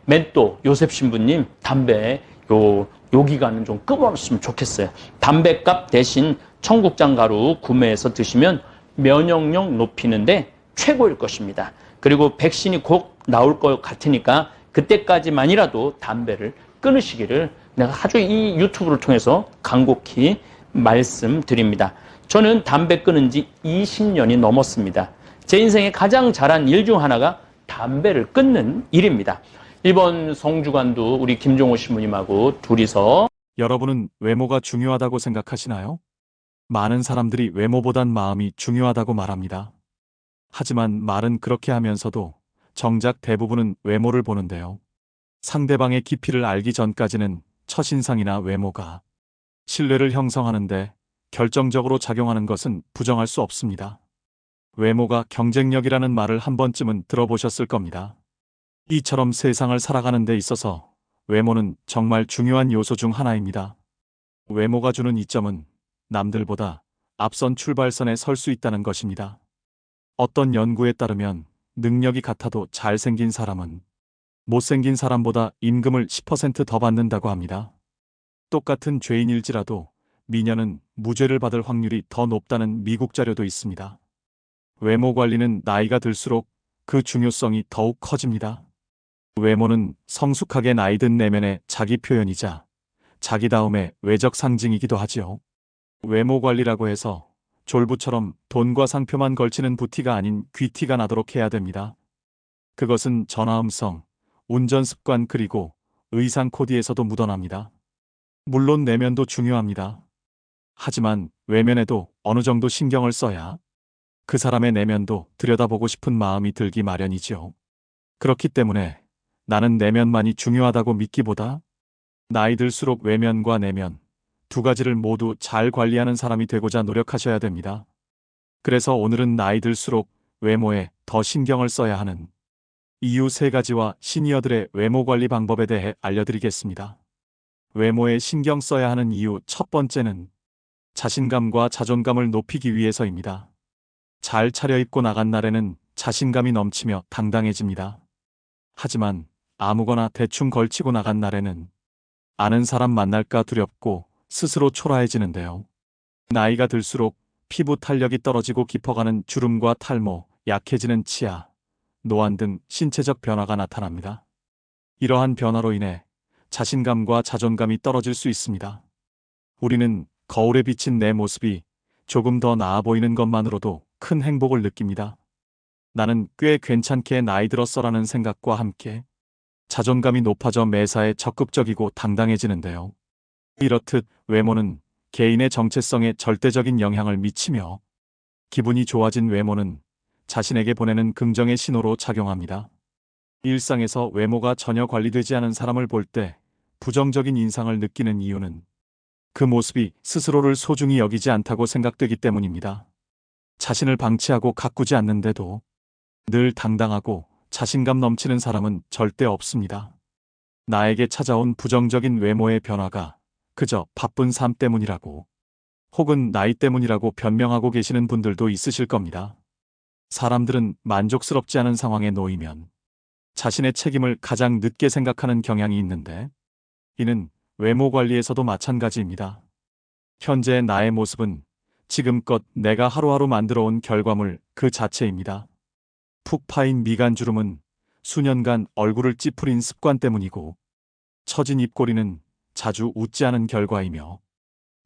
멘토 요셉 신부님 담배 요 기간은 좀 끊어놨으면 좋겠어요. 담배값 대신 청국장 가루 구매해서 드시면 면역력 높이는데 최고일 것입니다. 그리고 백신이 곧 나올 것 같으니까 그때까지만이라도 담배를 끊으시기를 내가 아주 이 유튜브를 통해서 간곡히 말씀드립니다. 저는 담배 끊은 지 20년이 넘었습니다. 제 인생에 가장 잘한 일 중 하나가 담배를 끊는 일입니다. 이번 성주관도 우리 김종호 신부님하고 둘이서 여러분은 외모가 중요하다고 생각하시나요? 많은 사람들이 외모보단 마음이 중요하다고 말합니다. 하지만 말은 그렇게 하면서도 정작 대부분은 외모를 보는데요. 상대방의 깊이를 알기 전까지는 첫인상이나 외모가 신뢰를 형성하는데 결정적으로 작용하는 것은 부정할 수 없습니다. 외모가 경쟁력이라는 말을 한 번쯤은 들어보셨을 겁니다. 이처럼 세상을 살아가는 데 있어서 외모는 정말 중요한 요소 중 하나입니다. 외모가 주는 이점은 남들보다 앞선 출발선에 설 수 있다는 것입니다. 어떤 연구에 따르면 능력이 같아도 잘생긴 사람은 못생긴 사람보다 임금을 10% 더 받는다고 합니다. 똑같은 죄인일지라도 미녀는 무죄를 받을 확률이 더 높다는 미국 자료도 있습니다. 외모 관리는 나이가 들수록 그 중요성이 더욱 커집니다. 외모는 성숙하게 나이든 내면의 자기 표현이자 자기다움의 외적 상징이기도 하지요. 외모 관리라고 해서 졸부처럼 돈과 상표만 걸치는 부티가 아닌 귀티가 나도록 해야 됩니다. 그것은 전화음성, 운전 습관 그리고 의상 코디에서도 묻어납니다. 물론 내면도 중요합니다. 하지만 외면에도 어느 정도 신경을 써야 그 사람의 내면도 들여다보고 싶은 마음이 들기 마련이지요. 그렇기 때문에 나는 내면만이 중요하다고 믿기보다 나이 들수록 외면과 내면 두 가지를 모두 잘 관리하는 사람이 되고자 노력하셔야 됩니다. 그래서 오늘은 나이 들수록 외모에 더 신경을 써야 하는 이유 3가지와 시니어들의 외모 관리 방법에 대해 알려드리겠습니다. 외모에 신경 써야 하는 이유 첫 번째는 자신감과 자존감을 높이기 위해서입니다. 잘 차려입고 나간 날에는 자신감이 넘치며 당당해집니다. 하지만 아무거나 대충 걸치고 나간 날에는 아는 사람 만날까 두렵고 스스로 초라해지는데요. 나이가 들수록 피부 탄력이 떨어지고 깊어가는 주름과 탈모, 약해지는 치아, 노안 등 신체적 변화가 나타납니다. 이러한 변화로 인해 자신감과 자존감이 떨어질 수 있습니다. 우리는 거울에 비친 내 모습이 조금 더 나아 보이는 것만으로도 큰 행복을 느낍니다. 나는 꽤 괜찮게 나이 들었어라는 생각과 함께 자존감이 높아져 매사에 적극적이고 당당해지는데요. 이렇듯 외모는 개인의 정체성에 절대적인 영향을 미치며 기분이 좋아진 외모는 자신에게 보내는 긍정의 신호로 작용합니다. 일상에서 외모가 전혀 관리되지 않은 사람을 볼 때 부정적인 인상을 느끼는 이유는 그 모습이 스스로를 소중히 여기지 않다고 생각되기 때문입니다. 자신을 방치하고 가꾸지 않는데도 늘 당당하고 자신감 넘치는 사람은 절대 없습니다. 나에게 찾아온 부정적인 외모의 변화가 그저 바쁜 삶 때문이라고 혹은 나이 때문이라고 변명하고 계시는 분들도 있으실 겁니다. 사람들은 만족스럽지 않은 상황에 놓이면 자신의 책임을 가장 늦게 생각하는 경향이 있는데 이는 외모 관리에서도 마찬가지입니다. 현재의 나의 모습은 지금껏 내가 하루하루 만들어온 결과물 그 자체입니다. 푹 파인 미간주름은 수년간 얼굴을 찌푸린 습관 때문이고 처진 입꼬리는 자주 웃지 않은 결과이며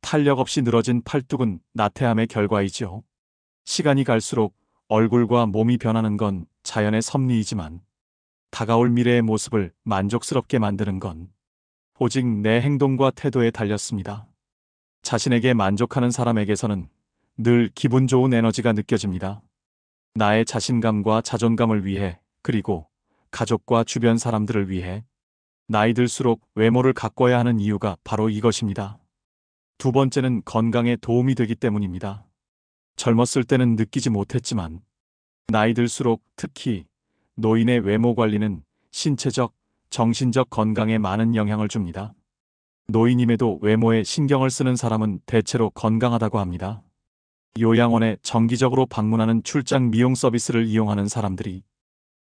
탄력 없이 늘어진 팔뚝은 나태함의 결과이죠. 시간이 갈수록 얼굴과 몸이 변하는 건 자연의 섭리이지만 다가올 미래의 모습을 만족스럽게 만드는 건 오직 내 행동과 태도에 달렸습니다. 자신에게 만족하는 사람에게서는 늘 기분 좋은 에너지가 느껴집니다. 나의 자신감과 자존감을 위해 그리고 가족과 주변 사람들을 위해 나이 들수록 외모를 가꿔야 하는 이유가 바로 이것입니다. 두 번째는 건강에 도움이 되기 때문입니다. 젊었을 때는 느끼지 못했지만 나이 들수록 특히 노인의 외모 관리는 신체적, 정신적 건강에 많은 영향을 줍니다. 노인임에도 외모에 신경을 쓰는 사람은 대체로 건강하다고 합니다. 요양원에 정기적으로 방문하는 출장 미용 서비스를 이용하는 사람들이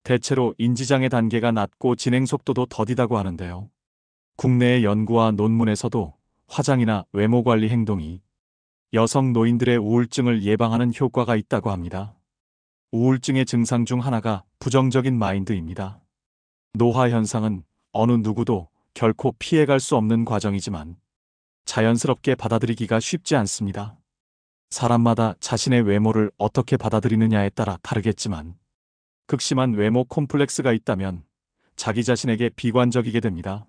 대체로 인지장애 단계가 낮고 진행 속도도 더디다고 하는데요. 국내의 연구와 논문에서도 화장이나 외모 관리 행동이 여성 노인들의 우울증을 예방하는 효과가 있다고 합니다. 우울증의 증상 중 하나가 부정적인 마인드입니다. 노화 현상은 어느 누구도 결코 피해갈 수 없는 과정이지만 자연스럽게 받아들이기가 쉽지 않습니다. 사람마다 자신의 외모를 어떻게 받아들이느냐에 따라 다르겠지만 극심한 외모 콤플렉스가 있다면 자기 자신에게 비관적이게 됩니다.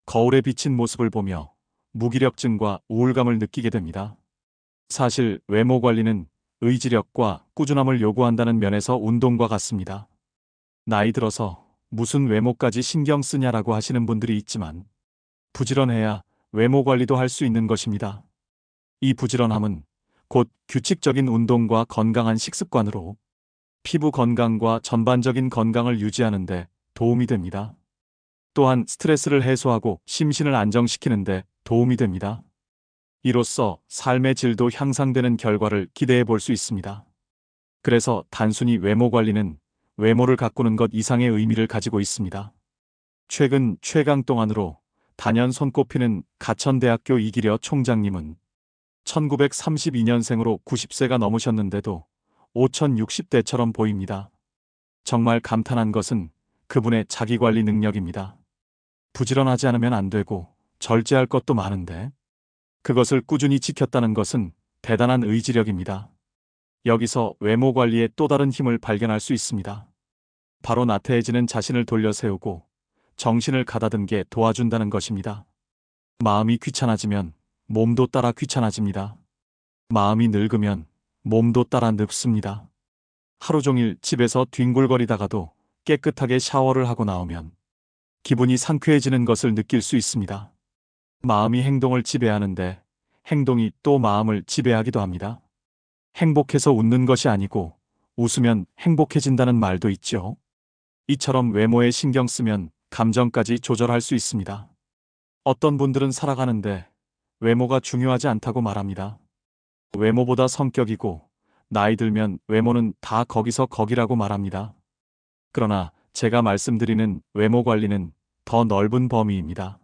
거울에 비친 모습을 보며 무기력증과 우울감을 느끼게 됩니다. 사실 외모 관리는 의지력과 꾸준함을 요구한다는 면에서 운동과 같습니다. 나이 들어서 무슨 외모까지 신경 쓰냐라고 하시는 분들이 있지만 부지런해야 외모 관리도 할 수 있는 것입니다. 이 부지런함은 곧 규칙적인 운동과 건강한 식습관으로 피부 건강과 전반적인 건강을 유지하는 데 도움이 됩니다. 또한 스트레스를 해소하고 심신을 안정시키는 데 도움이 됩니다. 이로써 삶의 질도 향상되는 결과를 기대해 볼 수 있습니다. 그래서 단순히 외모 관리는 외모를 가꾸는 것 이상의 의미를 가지고 있습니다. 최근 최강동안으로 단연 손꼽히는 가천대학교 이기려 총장님은 1932년생으로 90세가 넘으셨는데도 5060대처럼 보입니다. 정말 감탄한 것은 그분의 자기관리 능력입니다. 부지런하지 않으면 안 되고 절제할 것도 많은데 그것을 꾸준히 지켰다는 것은 대단한 의지력입니다. 여기서 외모 관리의 또 다른 힘을 발견할 수 있습니다. 바로 나태해지는 자신을 돌려 세우고 정신을 가다듬게 도와준다는 것입니다. 마음이 귀찮아지면 몸도 따라 귀찮아집니다. 마음이 늙으면 몸도 따라 늙습니다. 하루 종일 집에서 뒹굴거리다가도 깨끗하게 샤워를 하고 나오면 기분이 상쾌해지는 것을 느낄 수 있습니다. 마음이 행동을 지배하는데 행동이 또 마음을 지배하기도 합니다. 행복해서 웃는 것이 아니고 웃으면 행복해진다는 말도 있죠. 이처럼 외모에 신경 쓰면 감정까지 조절할 수 있습니다. 어떤 분들은 살아가는데 외모가 중요하지 않다고 말합니다. 외모보다 성격이고 나이 들면 외모는 다 거기서 거기라고 말합니다. 그러나 제가 말씀드리는 외모 관리는 더 넓은 범위입니다.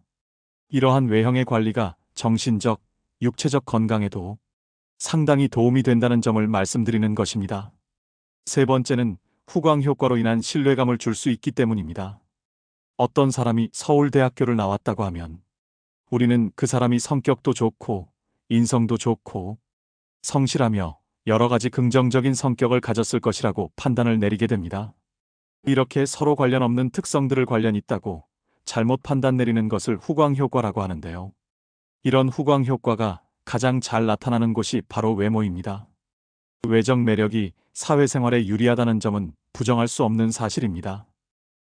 이러한 외형의 관리가 정신적, 육체적 건강에도 상당히 도움이 된다는 점을 말씀드리는 것입니다. 세 번째는 후광 효과로 인한 신뢰감을 줄 수 있기 때문입니다. 어떤 사람이 서울대학교를 나왔다고 하면 우리는 그 사람이 성격도 좋고 인성도 좋고 성실하며 여러 가지 긍정적인 성격을 가졌을 것이라고 판단을 내리게 됩니다. 이렇게 서로 관련 없는 특성들을 관련 있다고 잘못 판단 내리는 것을 후광 효과라고 하는데요. 이런 후광 효과가 가장 잘 나타나는 곳이 바로 외모입니다. 외적 매력이 사회생활에 유리하다는 점은 부정할 수 없는 사실입니다.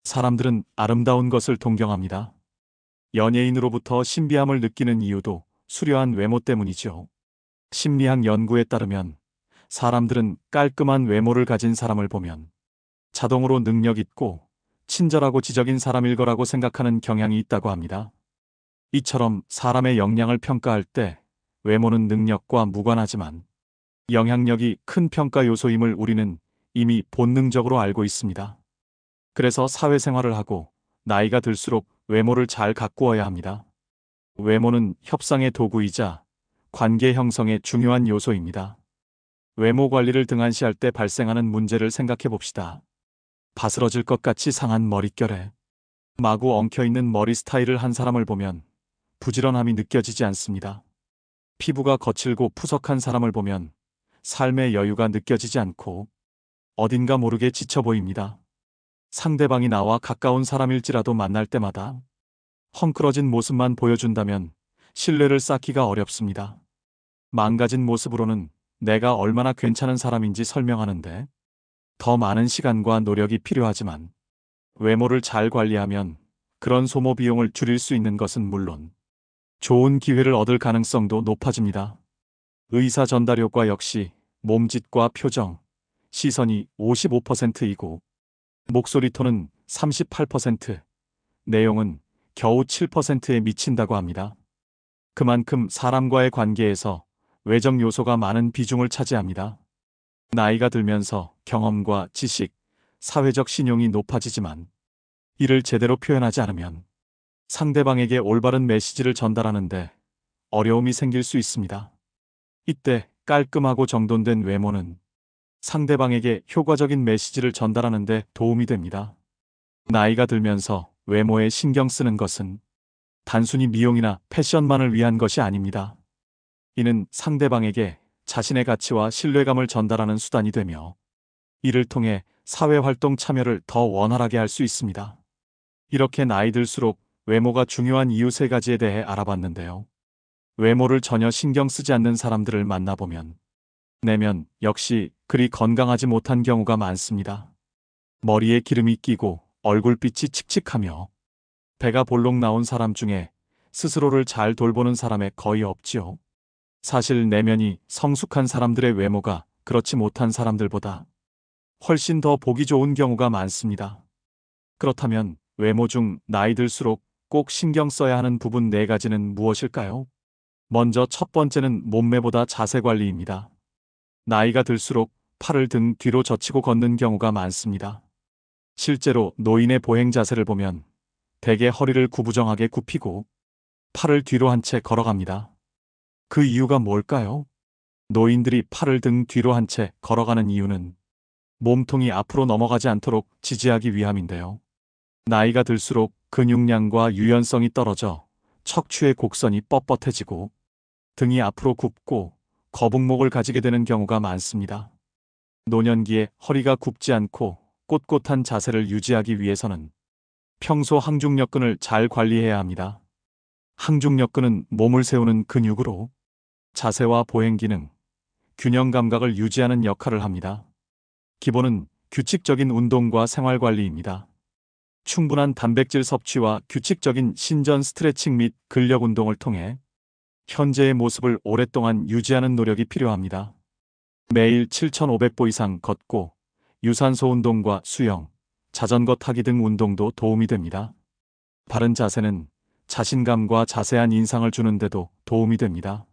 사람들은 아름다운 것을 동경합니다. 연예인으로부터 신비함을 느끼는 이유도 수려한 외모 때문이죠. 심리학 연구에 따르면 사람들은 깔끔한 외모를 가진 사람을 보면 자동으로 능력 있고 친절하고 지적인 사람일 거라고 생각하는 경향이 있다고 합니다. 이처럼 사람의 역량을 평가할 때 외모는 능력과 무관하지만 영향력이 큰 평가 요소임을 우리는 이미 본능적으로 알고 있습니다. 그래서 사회생활을 하고 나이가 들수록 외모를 잘 가꾸어야 합니다. 외모는 협상의 도구이자 관계 형성의 중요한 요소입니다. 외모 관리를 등한시할 때 발생하는 문제를 생각해 봅시다. 바스러질 것 같이 상한 머릿결에 마구 엉켜있는 머리 스타일을 한 사람을 보면 부지런함이 느껴지지 않습니다. 피부가 거칠고 푸석한 사람을 보면 삶의 여유가 느껴지지 않고 어딘가 모르게 지쳐 보입니다. 상대방이 나와 가까운 사람일지라도 만날 때마다 헝클어진 모습만 보여준다면 신뢰를 쌓기가 어렵습니다. 망가진 모습으로는 내가 얼마나 괜찮은 사람인지 설명하는데 더 많은 시간과 노력이 필요하지만 외모를 잘 관리하면 그런 소모 비용을 줄일 수 있는 것은 물론 좋은 기회를 얻을 가능성도 높아집니다. 의사 전달 효과 역시 몸짓과 표정, 시선이 55%이고 목소리 톤은 38%, 내용은 겨우 7%에 미친다고 합니다. 그만큼 사람과의 관계에서 외적 요소가 많은 비중을 차지합니다. 나이가 들면서 경험과 지식, 사회적 신용이 높아지지만 이를 제대로 표현하지 않으면 상대방에게 올바른 메시지를 전달하는데 어려움이 생길 수 있습니다. 이때 깔끔하고 정돈된 외모는 상대방에게 효과적인 메시지를 전달하는 데 도움이 됩니다. 나이가 들면서 외모에 신경 쓰는 것은 단순히 미용이나 패션만을 위한 것이 아닙니다. 이는 상대방에게 자신의 가치와 신뢰감을 전달하는 수단이 되며 이를 통해 사회활동 참여를 더 원활하게 할 수 있습니다. 이렇게 나이 들수록 외모가 중요한 이유 3가지에 대해 알아봤는데요. 외모를 전혀 신경 쓰지 않는 사람들을 만나보면 내면 역시 그리 건강하지 못한 경우가 많습니다. 머리에 기름이 끼고 얼굴빛이 칙칙하며 배가 볼록 나온 사람 중에 스스로를 잘 돌보는 사람에 거의 없지요. 사실 내면이 성숙한 사람들의 외모가 그렇지 못한 사람들보다 훨씬 더 보기 좋은 경우가 많습니다. 그렇다면 외모 중 나이 들수록 꼭 신경 써야 하는 부분 4가지는 무엇일까요? 먼저 첫 번째는 몸매보다 자세 관리입니다. 나이가 들수록 팔을 등 뒤로 젖히고 걷는 경우가 많습니다. 실제로 노인의 보행 자세를 보면 대개 허리를 구부정하게 굽히고 팔을 뒤로 한 채 걸어갑니다. 그 이유가 뭘까요? 노인들이 팔을 등 뒤로 한 채 걸어가는 이유는 몸통이 앞으로 넘어가지 않도록 지지하기 위함인데요. 나이가 들수록 근육량과 유연성이 떨어져 척추의 곡선이 뻣뻣해지고 등이 앞으로 굽고 거북목을 가지게 되는 경우가 많습니다. 노년기에 허리가 굽지 않고 꼿꼿한 자세를 유지하기 위해서는 평소 항중력근을 잘 관리해야 합니다. 항중력근은 몸을 세우는 근육으로 자세와 보행 기능, 균형 감각을 유지하는 역할을 합니다. 기본은 규칙적인 운동과 생활 관리입니다. 충분한 단백질 섭취와 규칙적인 신전 스트레칭 및 근력 운동을 통해 현재의 모습을 오랫동안 유지하는 노력이 필요합니다. 매일 7,500보 이상 걷고 유산소 운동과 수영, 자전거 타기 등 운동도 도움이 됩니다. 바른 자세는 자신감과 자세한 인상을 주는데도 도움이 됩니다.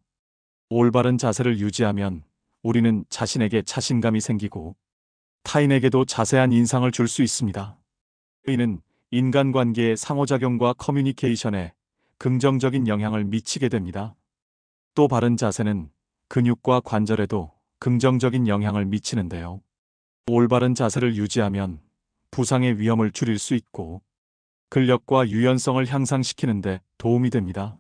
올바른 자세를 유지하면 우리는 자신에게 자신감이 생기고 타인에게도 자세한 인상을 줄 수 있습니다. 이는 인간관계의 상호작용과 커뮤니케이션에 긍정적인 영향을 미치게 됩니다. 또 바른 자세는 근육과 관절에도 긍정적인 영향을 미치는데요. 올바른 자세를 유지하면 부상의 위험을 줄일 수 있고 근력과 유연성을 향상시키는 데 도움이 됩니다.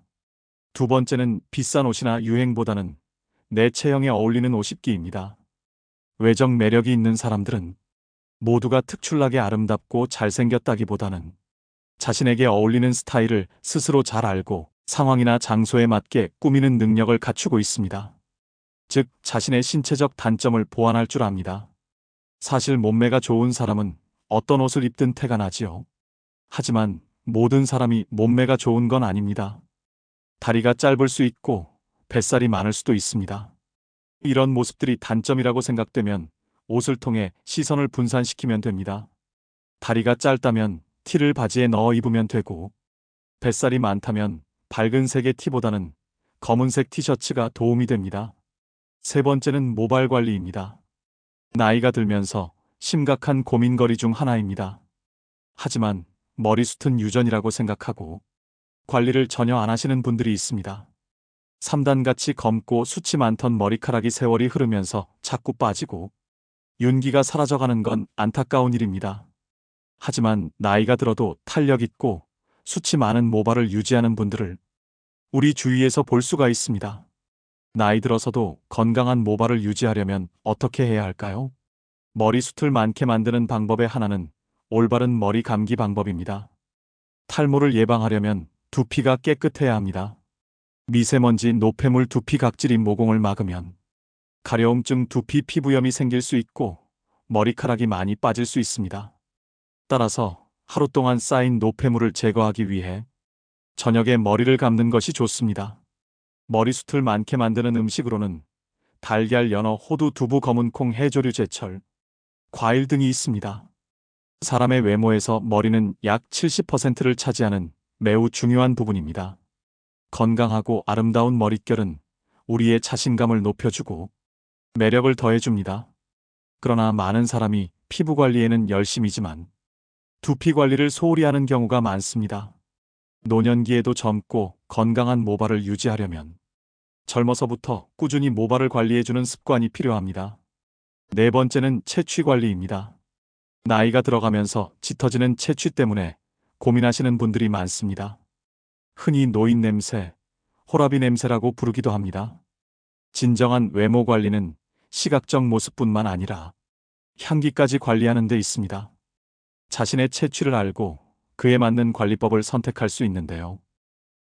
두 번째는 비싼 옷이나 유행보다는 내 체형에 어울리는 옷 입기입니다. 외적 매력이 있는 사람들은 모두가 특출나게 아름답고 잘생겼다기보다는 자신에게 어울리는 스타일을 스스로 잘 알고 상황이나 장소에 맞게 꾸미는 능력을 갖추고 있습니다. 즉, 자신의 신체적 단점을 보완할 줄 압니다. 사실 몸매가 좋은 사람은 어떤 옷을 입든 태가 나지요. 하지만 모든 사람이 몸매가 좋은 건 아닙니다. 다리가 짧을 수 있고 뱃살이 많을 수도 있습니다. 이런 모습들이 단점이라고 생각되면 옷을 통해 시선을 분산시키면 됩니다. 다리가 짧다면 티를 바지에 넣어 입으면 되고, 뱃살이 많다면 밝은 색의 티보다는 검은색 티셔츠가 도움이 됩니다. 세 번째는 모발 관리입니다. 나이가 들면서 심각한 고민거리 중 하나입니다. 하지만 머리숱은 유전이라고 생각하고 관리를 전혀 안 하시는 분들이 있습니다. 3단같이 검고 숱이 많던 머리카락이 세월이 흐르면서 자꾸 빠지고 윤기가 사라져가는 건 안타까운 일입니다. 하지만 나이가 들어도 탄력 있고 숱이 많은 모발을 유지하는 분들을 우리 주위에서 볼 수가 있습니다. 나이 들어서도 건강한 모발을 유지하려면 어떻게 해야 할까요? 머리숱을 많게 만드는 방법의 하나는 올바른 머리 감기 방법입니다. 탈모를 예방하려면 두피가 깨끗해야 합니다. 미세먼지, 노폐물, 두피 각질이 모공을 막으면 가려움증, 두피 피부염이 생길 수 있고 머리카락이 많이 빠질 수 있습니다. 따라서 하루 동안 쌓인 노폐물을 제거하기 위해 저녁에 머리를 감는 것이 좋습니다. 머리숱을 많게 만드는 음식으로는 달걀, 연어, 호두, 두부, 검은콩, 해조류, 제철, 과일 등이 있습니다. 사람의 외모에서 머리는 약 70%를 차지하는 매우 중요한 부분입니다. 건강하고 아름다운 머릿결은 우리의 자신감을 높여주고 매력을 더해줍니다. 그러나 많은 사람이 피부 관리에는 열심이지만 두피 관리를 소홀히 하는 경우가 많습니다. 노년기에도 젊고 건강한 모발을 유지하려면 젊어서부터 꾸준히 모발을 관리해주는 습관이 필요합니다. 네 번째는 채취 관리입니다. 나이가 들어가면서 짙어지는 채취 때문에 고민하시는 분들이 많습니다. 흔히 노인 냄새, 호라비 냄새라고 부르기도 합니다. 진정한 외모 관리는 시각적 모습뿐만 아니라 향기까지 관리하는 데 있습니다. 자신의 채취를 알고 그에 맞는 관리법을 선택할 수 있는데요.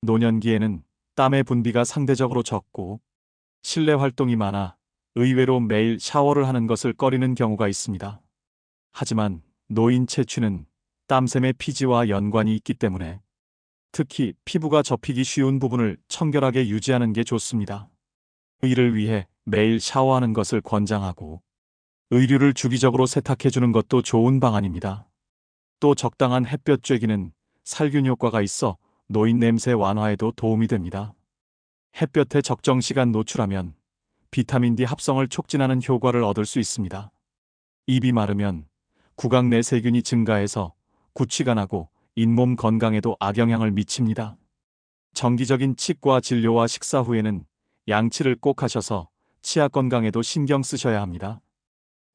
노년기에는 땀의 분비가 상대적으로 적고 실내 활동이 많아 의외로 매일 샤워를 하는 것을 꺼리는 경우가 있습니다. 하지만 노인 채취는 땀샘의 피지와 연관이 있기 때문에 특히 피부가 접히기 쉬운 부분을 청결하게 유지하는 게 좋습니다. 이를 위해 매일 샤워하는 것을 권장하고 의류를 주기적으로 세탁해주는 것도 좋은 방안입니다. 또 적당한 햇볕 쬐기는 살균 효과가 있어 노인 냄새 완화에도 도움이 됩니다. 햇볕에 적정 시간 노출하면 비타민 D 합성을 촉진하는 효과를 얻을 수 있습니다. 입이 마르면 구강 내 세균이 증가해서 구취가 나고 잇몸 건강에도 악영향을 미칩니다. 정기적인 치과 진료와 식사 후에는 양치를 꼭 하셔서 치아 건강에도 신경 쓰셔야 합니다.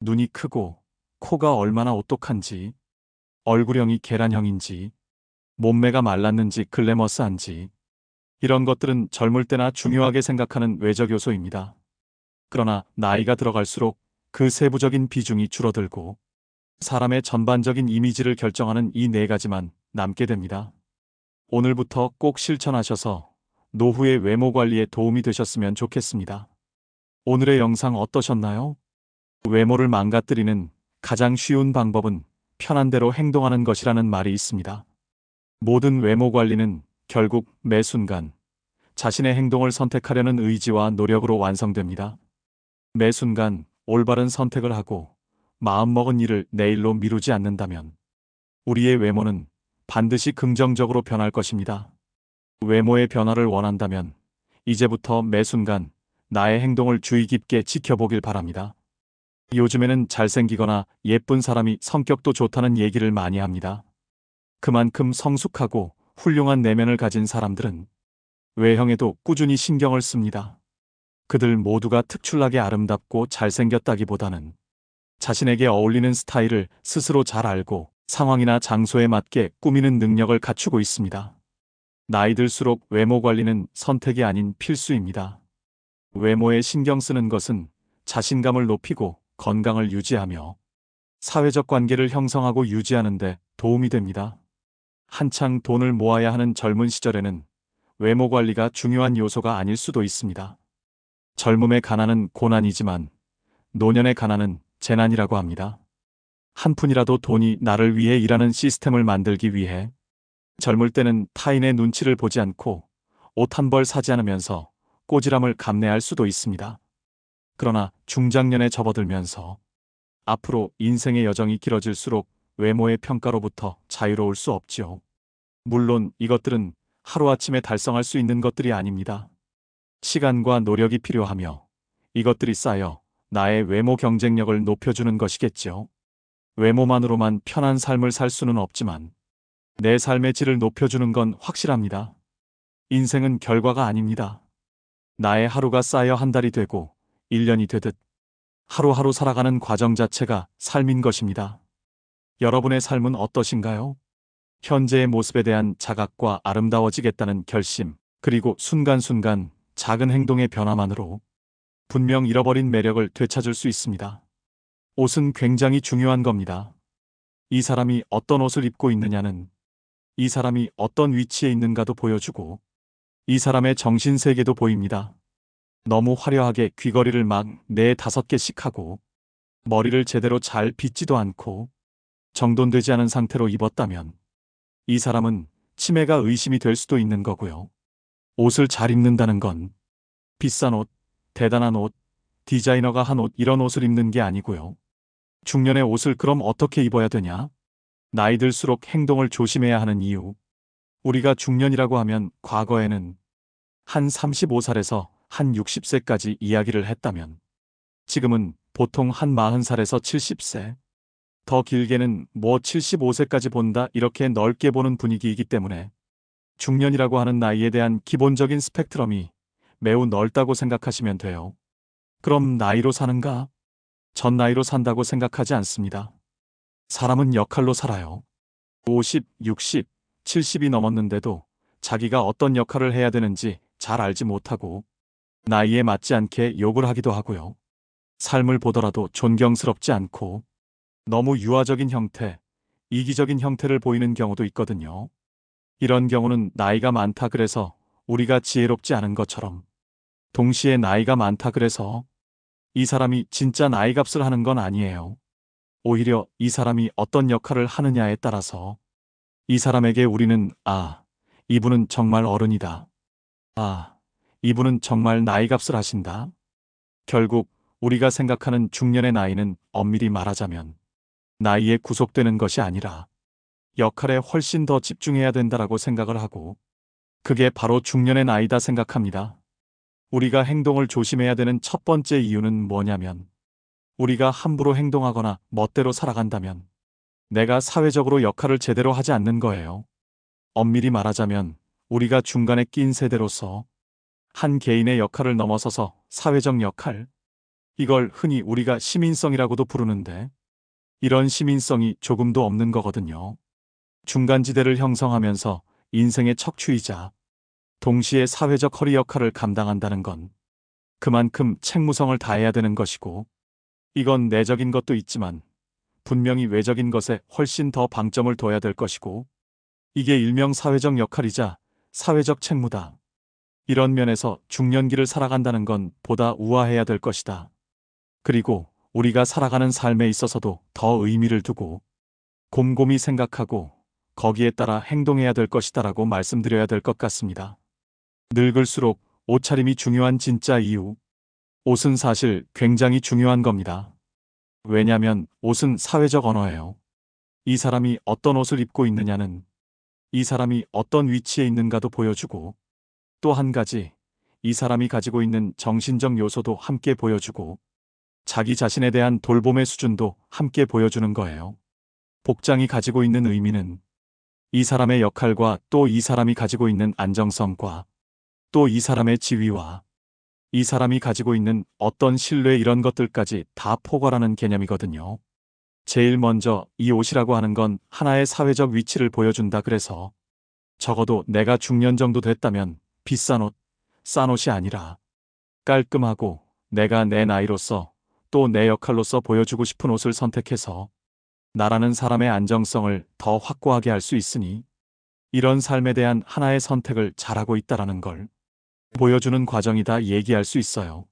눈이 크고 코가 얼마나 오똑한지, 얼굴형이 계란형인지, 몸매가 말랐는지 글래머스한지, 이런 것들은 젊을 때나 중요하게 생각하는 외적 요소입니다. 그러나 나이가 들어갈수록 그 세부적인 비중이 줄어들고 사람의 전반적인 이미지를 결정하는 이 네 가지만 남게 됩니다. 오늘부터 꼭 실천하셔서 노후의 외모 관리에 도움이 되셨으면 좋겠습니다. 오늘의 영상 어떠셨나요? 외모를 망가뜨리는 가장 쉬운 방법은 편한 대로 행동하는 것이라는 말이 있습니다. 모든 외모 관리는 결국 매 순간 자신의 행동을 선택하려는 의지와 노력으로 완성됩니다. 매 순간 올바른 선택을 하고 마음먹은 일을 내일로 미루지 않는다면 우리의 외모는 반드시 긍정적으로 변할 것입니다. 외모의 변화를 원한다면 이제부터 매 순간 나의 행동을 주의 깊게 지켜보길 바랍니다. 요즘에는 잘생기거나 예쁜 사람이 성격도 좋다는 얘기를 많이 합니다. 그만큼 성숙하고 훌륭한 내면을 가진 사람들은 외형에도 꾸준히 신경을 씁니다. 그들 모두가 특출나게 아름답고 잘생겼다기보다는 자신에게 어울리는 스타일을 스스로 잘 알고 상황이나 장소에 맞게 꾸미는 능력을 갖추고 있습니다. 나이 들수록 외모 관리는 선택이 아닌 필수입니다. 외모에 신경 쓰는 것은 자신감을 높이고 건강을 유지하며 사회적 관계를 형성하고 유지하는 데 도움이 됩니다. 한창 돈을 모아야 하는 젊은 시절에는 외모 관리가 중요한 요소가 아닐 수도 있습니다. 젊음의 가난은 고난이지만 노년의 가난은 재난이라고 합니다. 한 푼이라도 돈이 나를 위해 일하는 시스템을 만들기 위해 젊을 때는 타인의 눈치를 보지 않고 옷 한 벌 사지 않으면서 꼬지람을 감내할 수도 있습니다. 그러나 중장년에 접어들면서 앞으로 인생의 여정이 길어질수록 외모의 평가로부터 자유로울 수 없지요. 물론 이것들은 하루아침에 달성할 수 있는 것들이 아닙니다. 시간과 노력이 필요하며 이것들이 쌓여 나의 외모 경쟁력을 높여주는 것이겠죠. 외모만으로만 편한 삶을 살 수는 없지만 내 삶의 질을 높여주는 건 확실합니다. 인생은 결과가 아닙니다. 나의 하루가 쌓여 한 달이 되고 1년이 되듯 하루하루 살아가는 과정 자체가 삶인 것입니다. 여러분의 삶은 어떠신가요? 현재의 모습에 대한 자각과 아름다워지겠다는 결심, 그리고 순간순간 작은 행동의 변화만으로 분명 잃어버린 매력을 되찾을 수 있습니다. 옷은 굉장히 중요한 겁니다. 이 사람이 어떤 옷을 입고 있느냐는 이 사람이 어떤 위치에 있는가도 보여주고 이 사람의 정신세계도 보입니다. 너무 화려하게 귀걸이를 막 4, 5개씩 하고 머리를 제대로 잘 빗지도 않고 정돈되지 않은 상태로 입었다면 이 사람은 치매가 의심이 될 수도 있는 거고요. 옷을 잘 입는다는 건 비싼 옷, 대단한 옷, 디자이너가 한 옷 이런 옷을 입는 게 아니고요. 중년의 옷을 그럼 어떻게 입어야 되냐? 나이 들수록 행동을 조심해야 하는 이유. 우리가 중년이라고 하면 과거에는 한 35살에서 한 60세까지 이야기를 했다면 지금은 보통 한 40살에서 70세, 더 길게는 뭐 75세까지 본다 이렇게 넓게 보는 분위기이기 때문에 중년이라고 하는 나이에 대한 기본적인 스펙트럼이 매우 넓다고 생각하시면 돼요. 그럼 나이로 사는가? 전 나이로 산다고 생각하지 않습니다. 사람은 역할로 살아요. 50, 60, 70이 넘었는데도 자기가 어떤 역할을 해야 되는지 잘 알지 못하고 나이에 맞지 않게 욕을 하기도 하고요. 삶을 보더라도 존경스럽지 않고 너무 유아적인 형태, 이기적인 형태를 보이는 경우도 있거든요. 이런 경우는 나이가 많다 그래서 우리가 지혜롭지 않은 것처럼 동시에 나이가 많다 그래서 이 사람이 진짜 나이값을 하는 건 아니에요. 오히려 이 사람이 어떤 역할을 하느냐에 따라서 이 사람에게 우리는 이분은 정말 어른이다. 이분은 정말 나이값을 하신다. 결국 우리가 생각하는 중년의 나이는 엄밀히 말하자면 나이에 구속되는 것이 아니라 역할에 훨씬 더 집중해야 된다라고 생각을 하고 그게 바로 중년의 나이다 생각합니다. 우리가 행동을 조심해야 되는 첫 번째 이유는 뭐냐면 우리가 함부로 행동하거나 멋대로 살아간다면 내가 사회적으로 역할을 제대로 하지 않는 거예요. 엄밀히 말하자면 우리가 중간에 낀 세대로서 한 개인의 역할을 넘어서서 사회적 역할, 이걸 흔히 우리가 시민성이라고도 부르는데 이런 시민성이 조금도 없는 거거든요. 중간지대를 형성하면서 인생의 척추이자 동시에 사회적 허리 역할을 감당한다는 건 그만큼 책무성을 다해야 되는 것이고 이건 내적인 것도 있지만 분명히 외적인 것에 훨씬 더 방점을 둬야 될 것이고 이게 일명 사회적 역할이자 사회적 책무다. 이런 면에서 중년기를 살아간다는 건 보다 우아해야 될 것이다. 그리고 우리가 살아가는 삶에 있어서도 더 의미를 두고 곰곰이 생각하고 거기에 따라 행동해야 될 것이다라고 말씀드려야 될 것 같습니다. 늙을수록 옷차림이 중요한 진짜 이유. 옷은 사실 굉장히 중요한 겁니다. 왜냐면 옷은 사회적 언어예요. 이 사람이 어떤 옷을 입고 있느냐는 이 사람이 어떤 위치에 있는가도 보여주고 또 한 가지 이 사람이 가지고 있는 정신적 요소도 함께 보여주고 자기 자신에 대한 돌봄의 수준도 함께 보여주는 거예요. 복장이 가지고 있는 의미는 이 사람의 역할과 또 이 사람이 가지고 있는 안정성과 또 이 사람의 지위와 이 사람이 가지고 있는 어떤 신뢰 이런 것들까지 다 포괄하는 개념이거든요. 제일 먼저 이 옷이라고 하는 건 하나의 사회적 위치를 보여준다 그래서 적어도 내가 중년 정도 됐다면 비싼 옷, 싼 옷이 아니라 깔끔하고 내가 내 나이로서 또 내 역할로서 보여주고 싶은 옷을 선택해서 나라는 사람의 안정성을 더 확고하게 할 수 있으니 이런 삶에 대한 하나의 선택을 잘하고 있다라는 걸 보여주는 과정이다 얘기할 수 있어요.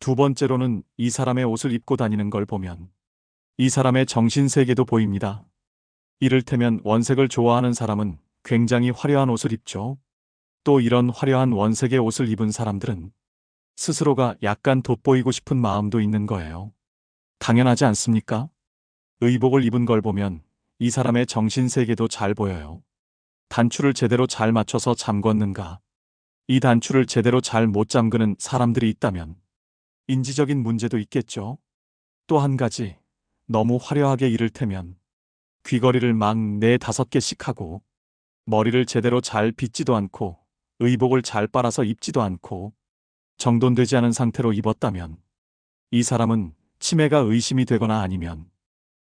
두 번째로는 이 사람의 옷을 입고 다니는 걸 보면 이 사람의 정신세계도 보입니다. 이를테면 원색을 좋아하는 사람은 굉장히 화려한 옷을 입죠. 또 이런 화려한 원색의 옷을 입은 사람들은 스스로가 약간 돋보이고 싶은 마음도 있는 거예요. 당연하지 않습니까? 의복을 입은 걸 보면 이 사람의 정신세계도 잘 보여요. 단추를 제대로 잘 맞춰서 잠궜는가? 이 단추를 제대로 잘 못 잠그는 사람들이 있다면 인지적인 문제도 있겠죠. 또 한 가지, 너무 화려하게 이를테면 귀걸이를 막 4~5개씩 하고 머리를 제대로 잘 빗지도 않고 의복을 잘 빨아서 입지도 않고 정돈되지 않은 상태로 입었다면 이 사람은 치매가 의심이 되거나 아니면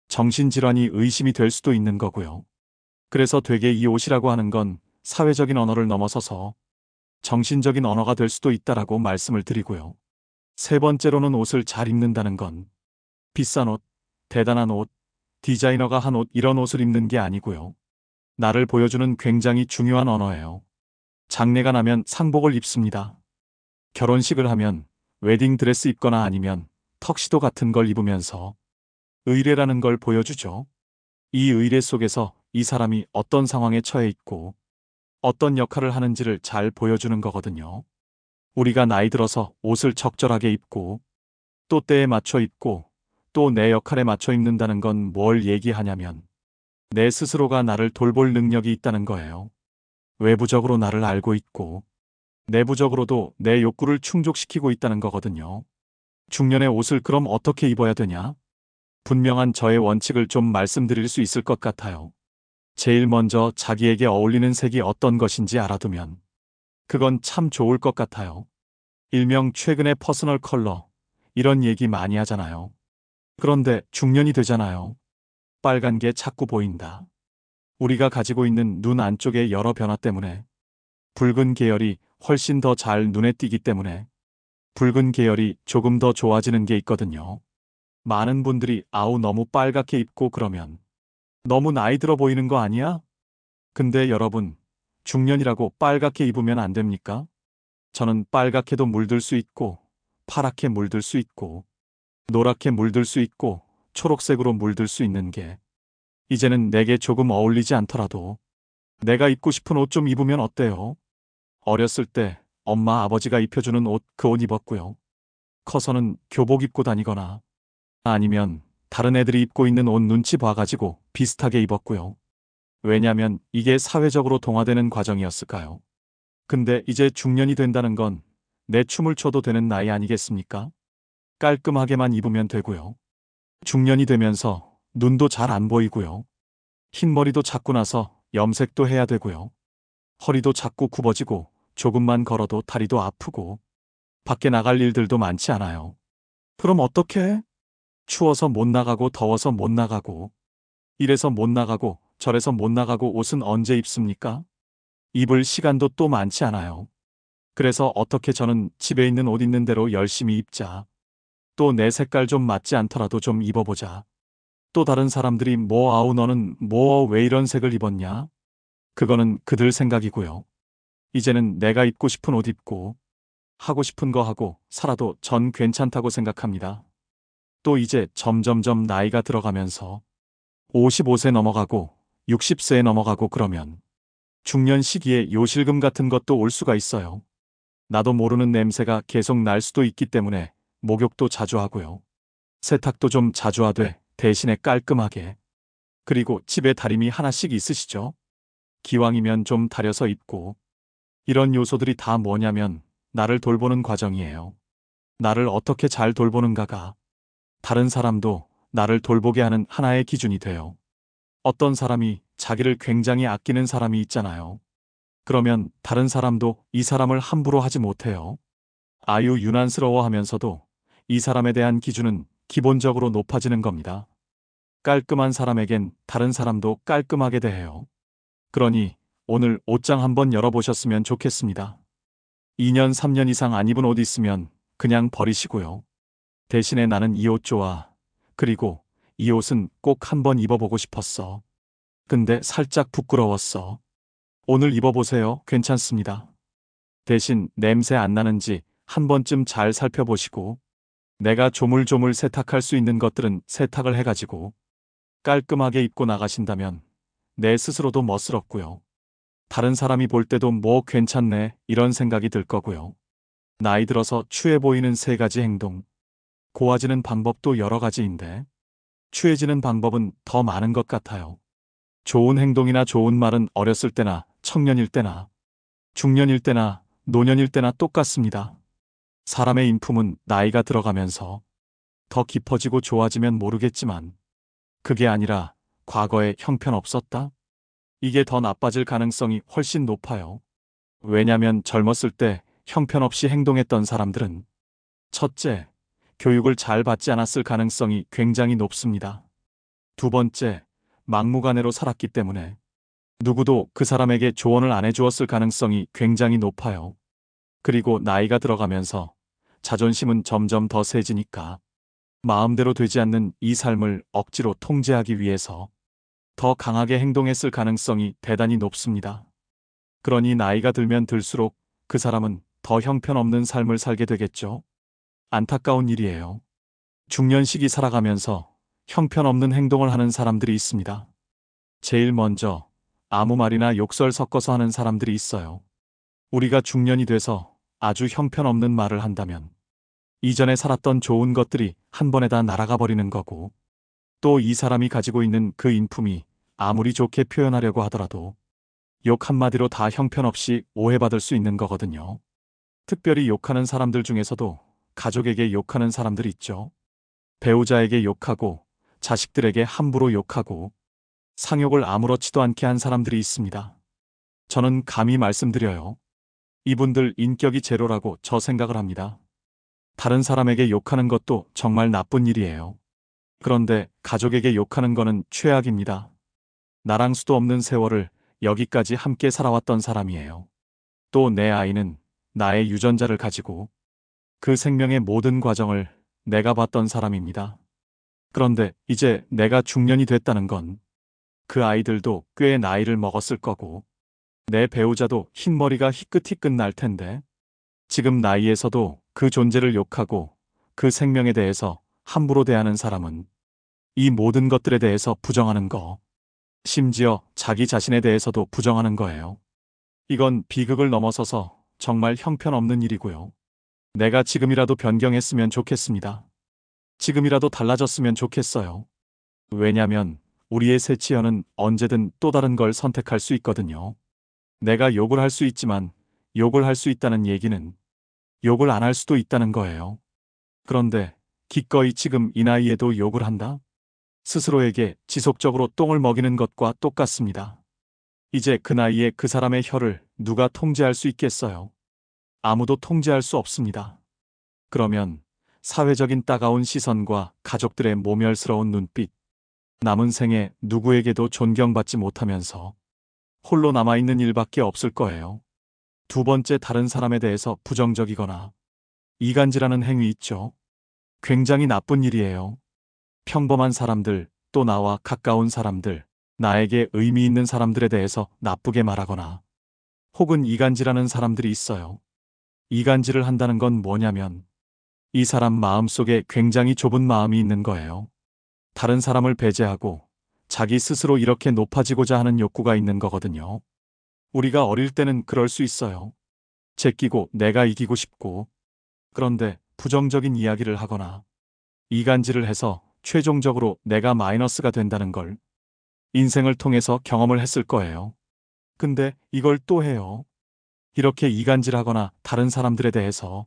정신질환이 의심이 될 수도 있는 거고요. 그래서 되게 이 옷이라고 하는 건 사회적인 언어를 넘어서서 정신적인 언어가 될 수도 있다라고 말씀을 드리고요. 세 번째로는 옷을 잘 입는다는 건 비싼 옷, 대단한 옷, 디자이너가 한 옷 이런 옷을 입는 게 아니고요. 나를 보여주는 굉장히 중요한 언어예요. 장례가 나면 상복을 입습니다. 결혼식을 하면 웨딩드레스 입거나 아니면 턱시도 같은 걸 입으면서 의례라는 걸 보여주죠. 이 의례 속에서 이 사람이 어떤 상황에 처해 있고 어떤 역할을 하는지를 잘 보여주는 거거든요. 우리가 나이 들어서 옷을 적절하게 입고 또 때에 맞춰 입고 또 내 역할에 맞춰 입는다는 건 뭘 얘기하냐면 내 스스로가 나를 돌볼 능력이 있다는 거예요. 외부적으로 나를 알고 있고 내부적으로도 내 욕구를 충족시키고 있다는 거거든요. 중년의 옷을 그럼 어떻게 입어야 되냐? 분명한 저의 원칙을 좀 말씀드릴 수 있을 것 같아요. 제일 먼저 자기에게 어울리는 색이 어떤 것인지 알아두면 그건 참 좋을 것 같아요. 일명 최근의 퍼스널 컬러 이런 얘기 많이 하잖아요. 그런데 중년이 되잖아요. 빨간 게 자꾸 보인다. 우리가 가지고 있는 눈 안쪽의 여러 변화 때문에 붉은 계열이 훨씬 더 잘 눈에 띄기 때문에 붉은 계열이 조금 더 좋아지는 게 있거든요. 많은 분들이 아우 너무 빨갛게 입고 그러면 너무 나이 들어 보이는 거 아니야? 근데 여러분, 중년이라고 빨갛게 입으면 안 됩니까? 저는 빨갛게도 물들 수 있고 파랗게 물들 수 있고 노랗게 물들 수 있고 초록색으로 물들 수 있는 게 이제는 내게 조금 어울리지 않더라도 내가 입고 싶은 옷 좀 입으면 어때요? 어렸을 때 엄마 아버지가 입혀주는 옷 그 옷 입었고요. 커서는 교복 입고 다니거나 아니면 다른 애들이 입고 있는 옷 눈치 봐가지고 비슷하게 입었고요. 왜냐면 이게 사회적으로 동화되는 과정이었을까요? 근데 이제 중년이 된다는 건 내 춤을 춰도 되는 나이 아니겠습니까? 깔끔하게만 입으면 되고요. 중년이 되면서 눈도 잘 안 보이고요. 흰머리도 자꾸 나서 염색도 해야 되고요. 허리도 자꾸 굽어지고 조금만 걸어도 다리도 아프고 밖에 나갈 일들도 많지 않아요. 그럼 어떡해? 추워서 못 나가고 더워서 못 나가고 이래서 못 나가고 저래서 못 나가고 옷은 언제 입습니까? 입을 시간도 또 많지 않아요. 그래서 어떻게 저는 집에 있는 옷 있는 대로 열심히 입자. 또 내 색깔 좀 맞지 않더라도 좀 입어보자. 또 다른 사람들이 뭐 아우 너는 뭐 왜 이런 색을 입었냐? 그거는 그들 생각이고요. 이제는 내가 입고 싶은 옷 입고 하고 싶은 거 하고 살아도 전 괜찮다고 생각합니다. 또 이제 점점점 나이가 들어가면서 55세 넘어가고 60세에 넘어가고 그러면 중년 시기에 요실금 같은 것도 올 수가 있어요. 나도 모르는 냄새가 계속 날 수도 있기 때문에 목욕도 자주 하고요. 세탁도 좀 자주 하되 대신에 깔끔하게. 그리고 집에 다림이 하나씩 있으시죠? 기왕이면 좀 다려서 입고. 이런 요소들이 다 뭐냐면 나를 돌보는 과정이에요. 나를 어떻게 잘 돌보는가가 다른 사람도 나를 돌보게 하는 하나의 기준이 돼요. 어떤 사람이 자기를 굉장히 아끼는 사람이 있잖아요. 그러면 다른 사람도 이 사람을 함부로 하지 못해요. 아유 유난스러워하면서도 이 사람에 대한 기준은 기본적으로 높아지는 겁니다. 깔끔한 사람에겐 다른 사람도 깔끔하게 대해요. 그러니 오늘 옷장 한번 열어보셨으면 좋겠습니다. 2년, 3년 이상 안 입은 옷 있으면 그냥 버리시고요. 대신에 나는 이 옷 좋아. 그리고 이 옷은 꼭 한번 입어보고 싶었어. 근데 살짝 부끄러웠어. 오늘 입어보세요. 괜찮습니다. 대신 냄새 안 나는지 한 번쯤 잘 살펴보시고 내가 조물조물 세탁할 수 있는 것들은 세탁을 해가지고 깔끔하게 입고 나가신다면 내 스스로도 멋스럽고요. 다른 사람이 볼 때도 뭐 괜찮네 이런 생각이 들 거고요. 나이 들어서 추해 보이는 세 가지 행동. 고와지는 방법도 여러 가지인데 추해지는 방법은 더 많은 것 같아요. 좋은 행동이나 좋은 말은 어렸을 때나 청년일 때나 중년일 때나 노년일 때나 똑같습니다. 사람의 인품은 나이가 들어가면서 더 깊어지고 좋아지면 모르겠지만 그게 아니라 과거에 형편없었다? 이게 더 나빠질 가능성이 훨씬 높아요. 왜냐면 젊었을 때 형편없이 행동했던 사람들은 첫째, 교육을 잘 받지 않았을 가능성이 굉장히 높습니다. 두 번째, 막무가내로 살았기 때문에 누구도 그 사람에게 조언을 안 해주었을 가능성이 굉장히 높아요. 그리고 나이가 들어가면서 자존심은 점점 더 세지니까 마음대로 되지 않는 이 삶을 억지로 통제하기 위해서 더 강하게 행동했을 가능성이 대단히 높습니다. 그러니 나이가 들면 들수록 그 사람은 더 형편없는 삶을 살게 되겠죠. 안타까운 일이에요. 중년 시기 살아가면서 형편없는 행동을 하는 사람들이 있습니다. 제일 먼저 아무 말이나 욕설 섞어서 하는 사람들이 있어요. 우리가 중년이 돼서 아주 형편없는 말을 한다면 이전에 살았던 좋은 것들이 한 번에 다 날아가 버리는 거고 또 이 사람이 가지고 있는 그 인품이 아무리 좋게 표현하려고 하더라도 욕 한마디로 다 형편없이 오해받을 수 있는 거거든요. 특별히 욕하는 사람들 중에서도 가족에게 욕하는 사람들이 있죠. 배우자에게 욕하고 자식들에게 함부로 욕하고 상욕을 아무렇지도 않게 한 사람들이 있습니다. 저는 감히 말씀드려요. 이분들 인격이 제로라고 저 생각을 합니다. 다른 사람에게 욕하는 것도 정말 나쁜 일이에요. 그런데 가족에게 욕하는 거는 최악입니다. 나랑 수도 없는 세월을 여기까지 함께 살아왔던 사람이에요. 또 내 아이는 나의 유전자를 가지고 그 생명의 모든 과정을 내가 봤던 사람입니다. 그런데 이제 내가 중년이 됐다는 건 그 아이들도 꽤 나이를 먹었을 거고 내 배우자도 흰머리가 희끗희끗 날 텐데 지금 나이에서도 그 존재를 욕하고 그 생명에 대해서 함부로 대하는 사람은 이 모든 것들에 대해서 부정하는 거, 심지어 자기 자신에 대해서도 부정하는 거예요. 이건 비극을 넘어서서 정말 형편없는 일이고요. 내가 지금이라도 변경했으면 좋겠습니다. 지금이라도 달라졌으면 좋겠어요. 왜냐면 우리의 새치현은 언제든 또 다른 걸 선택할 수 있거든요. 내가 욕을 할 수 있지만 욕을 할 수 있다는 얘기는 욕을 안 할 수도 있다는 거예요. 그런데 기꺼이 지금 이 나이에도 욕을 한다? 스스로에게 지속적으로 똥을 먹이는 것과 똑같습니다. 이제 그 나이에 그 사람의 혀를 누가 통제할 수 있겠어요? 아무도 통제할 수 없습니다. 그러면 사회적인 따가운 시선과 가족들의 모멸스러운 눈빛, 남은 생에 누구에게도 존경받지 못하면서 홀로 남아있는 일밖에 없을 거예요. 두 번째, 다른 사람에 대해서 부정적이거나 이간질하는 행위 있죠. 굉장히 나쁜 일이에요. 평범한 사람들, 또 나와 가까운 사람들, 나에게 의미 있는 사람들에 대해서 나쁘게 말하거나 혹은 이간질하는 사람들이 있어요. 이간질을 한다는 건 뭐냐면 이 사람 마음속에 굉장히 좁은 마음이 있는 거예요. 다른 사람을 배제하고 자기 스스로 이렇게 높아지고자 하는 욕구가 있는 거거든요. 우리가 어릴 때는 그럴 수 있어요. 제끼고 내가 이기고 싶고. 그런데 부정적인 이야기를 하거나 이간질을 해서 최종적으로 내가 마이너스가 된다는 걸 인생을 통해서 경험을 했을 거예요. 근데 이걸 또 해요. 이렇게 이간질하거나 다른 사람들에 대해서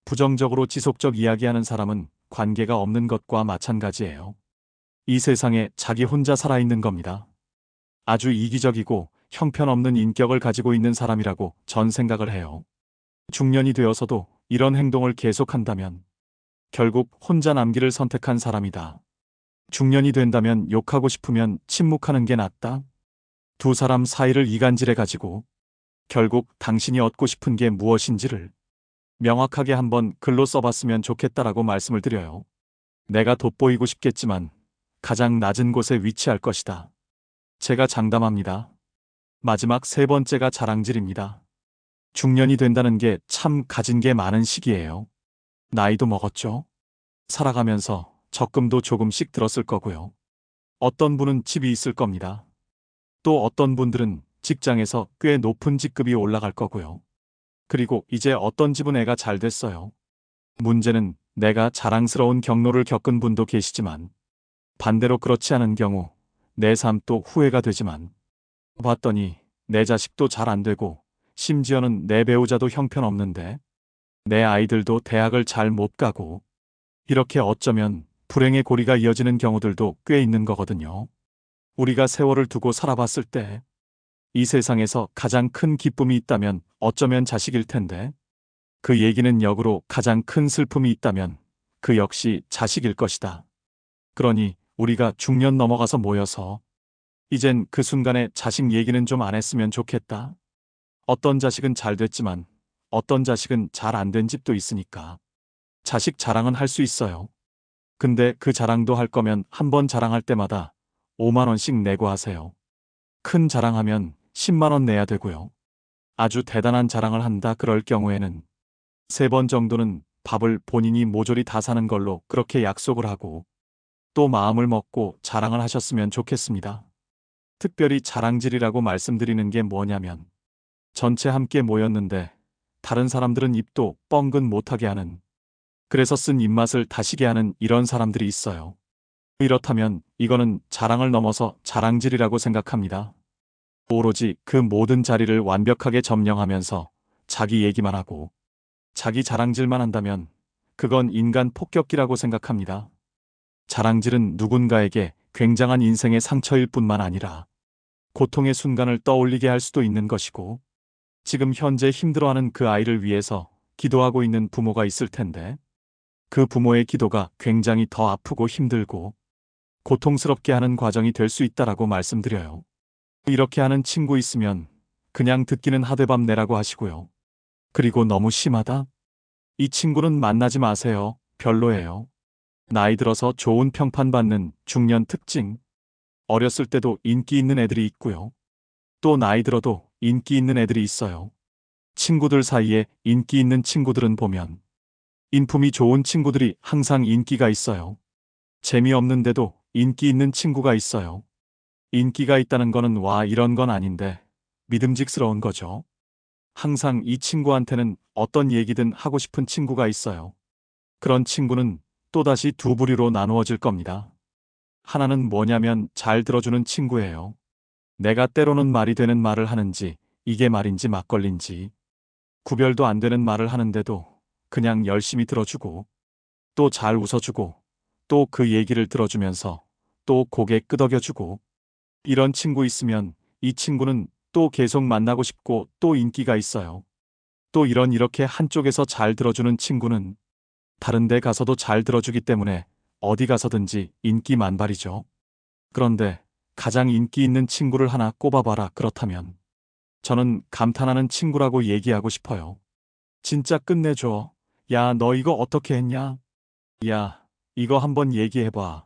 부정적으로 지속적 이야기하는 사람은 관계가 없는 것과 마찬가지예요. 이 세상에 자기 혼자 살아있는 겁니다. 아주 이기적이고 형편없는 인격을 가지고 있는 사람이라고 전 생각을 해요. 중년이 되어서도 이런 행동을 계속한다면 결국 혼자 남기를 선택한 사람이다. 중년이 된다면 욕하고 싶으면 침묵하는 게 낫다. 두 사람 사이를 이간질해가지고 결국 당신이 얻고 싶은 게 무엇인지를 명확하게 한번 글로 써봤으면 좋겠다라고 말씀을 드려요. 내가 돋보이고 싶겠지만 가장 낮은 곳에 위치할 것이다. 제가 장담합니다. 마지막 세 번째가 자랑질입니다. 중년이 된다는 게 참 가진 게 많은 시기예요. 나이도 먹었죠. 살아가면서 적금도 조금씩 들었을 거고요. 어떤 분은 집이 있을 겁니다. 또 어떤 분들은 직장에서 꽤 높은 직급이 올라갈 거고요. 그리고 이제 어떤 집은 애가 잘 됐어요. 문제는 내가 자랑스러운 경로를 겪은 분도 계시지만 반대로 그렇지 않은 경우 내 삶 또 후회가 되지만 봤더니 내 자식도 잘 안 되고 심지어는 내 배우자도 형편없는데 내 아이들도 대학을 잘 못 가고 이렇게 어쩌면 불행의 고리가 이어지는 경우들도 꽤 있는 거거든요. 우리가 세월을 두고 살아봤을 때 이 세상에서 가장 큰 기쁨이 있다면 어쩌면 자식일 텐데 그 얘기는 역으로 가장 큰 슬픔이 있다면 그 역시 자식일 것이다. 그러니 우리가 중년 넘어가서 모여서 이젠 그 순간에 자식 얘기는 좀 안 했으면 좋겠다. 어떤 자식은 잘 됐지만 어떤 자식은 잘 안 된 집도 있으니까 자식 자랑은 할 수 있어요. 근데 그 자랑도 할 거면 한 번 자랑할 때마다 5만 원씩 내고 하세요. 큰 자랑하면 10만 원 내야 되고요. 아주 대단한 자랑을 한다 그럴 경우에는 3번 정도는 밥을 본인이 모조리 다 사는 걸로 그렇게 약속을 하고 또 마음을 먹고 자랑을 하셨으면 좋겠습니다. 특별히 자랑질이라고 말씀드리는 게 뭐냐면 전체 함께 모였는데 다른 사람들은 입도 뻥근 못하게 하는 그래서 쓴 입맛을 다시게 하는 이런 사람들이 있어요. 이렇다면 이거는 자랑을 넘어서 자랑질이라고 생각합니다. 오로지 그 모든 자리를 완벽하게 점령하면서 자기 얘기만 하고 자기 자랑질만 한다면 그건 인간 폭격기라고 생각합니다. 자랑질은 누군가에게 굉장한 인생의 상처일 뿐만 아니라 고통의 순간을 떠올리게 할 수도 있는 것이고 지금 현재 힘들어하는 그 아이를 위해서 기도하고 있는 부모가 있을 텐데 그 부모의 기도가 굉장히 더 아프고 힘들고 고통스럽게 하는 과정이 될 수 있다라고 말씀드려요. 이렇게 하는 친구 있으면 그냥 듣기는 하대밤 내라고 하시고요. 그리고 너무 심하다? 이 친구는 만나지 마세요. 별로예요. 나이 들어서 좋은 평판 받는 중년 특징. 어렸을 때도 인기 있는 애들이 있고요. 또 나이 들어도 인기 있는 애들이 있어요. 친구들 사이에 인기 있는 친구들은 보면 인품이 좋은 친구들이 항상 인기가 있어요. 재미없는데도 인기 있는 친구가 있어요. 인기가 있다는 거는 와 이런 건 아닌데 믿음직스러운 거죠. 항상 이 친구한테는 어떤 얘기든 하고 싶은 친구가 있어요. 그런 친구는 또다시 두 부류로 나누어질 겁니다. 하나는 뭐냐면 잘 들어주는 친구예요. 내가 때로는 말이 되는 말을 하는지 이게 말인지 막걸리인지 구별도 안 되는 말을 하는데도 그냥 열심히 들어주고 또 잘 웃어주고 또 그 얘기를 들어주면서 또 고개 끄덕여주고 이런 친구 있으면 이 친구는 또 계속 만나고 싶고 또 인기가 있어요. 또 이렇게 한쪽에서 잘 들어주는 친구는 다른 데 가서도 잘 들어주기 때문에 어디 가서든지 인기 만발이죠. 그런데 가장 인기 있는 친구를 하나 꼽아봐라 그렇다면 저는 감탄하는 친구라고 얘기하고 싶어요. 진짜 끝내줘. 야, 너 이거 어떻게 했냐? 야, 이거 한번 얘기해봐.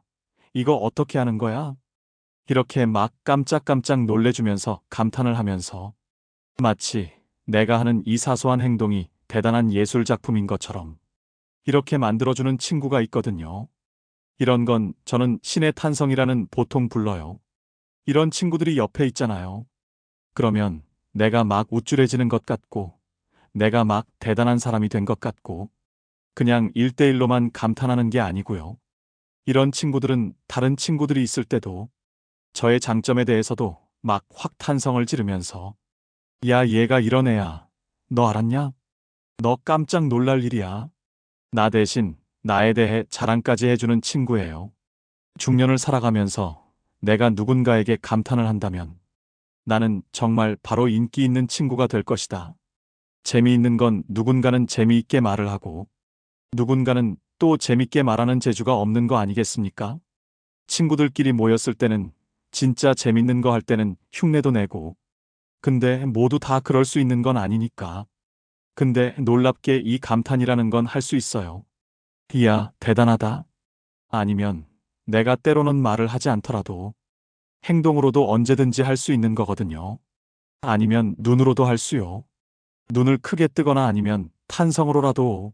이거 어떻게 하는 거야? 이렇게 막 깜짝깜짝 놀래주면서 감탄을 하면서 마치 내가 하는 이 사소한 행동이 대단한 예술 작품인 것처럼 이렇게 만들어주는 친구가 있거든요. 이런 건 저는 신의 탄성이라는 보통 불러요. 이런 친구들이 옆에 있잖아요. 그러면 내가 막 우쭐해지는 것 같고 내가 막 대단한 사람이 된 것 같고 그냥 1대1로만 감탄하는 게 아니고요. 이런 친구들은 다른 친구들이 있을 때도 저의 장점에 대해서도 막 확 탄성을 지르면서 야, 얘가 이런 애야. 너 알았냐? 너 깜짝 놀랄 일이야. 나 대신 나에 대해 자랑까지 해주는 친구예요. 중년을 살아가면서 내가 누군가에게 감탄을 한다면 나는 정말 바로 인기 있는 친구가 될 것이다. 재미있는 건 누군가는 재미있게 말을 하고 누군가는 또 재밌게 말하는 재주가 없는 거 아니겠습니까? 친구들끼리 모였을 때는 진짜 재밌는 거 할 때는 흉내도 내고 근데 모두 다 그럴 수 있는 건 아니니까. 근데 놀랍게 이 감탄이라는 건 할 수 있어요. 이야, 대단하다. 아니면 내가 때로는 말을 하지 않더라도 행동으로도 언제든지 할 수 있는 거거든요. 아니면 눈으로도 할 수요. 눈을 크게 뜨거나 아니면 탄성으로라도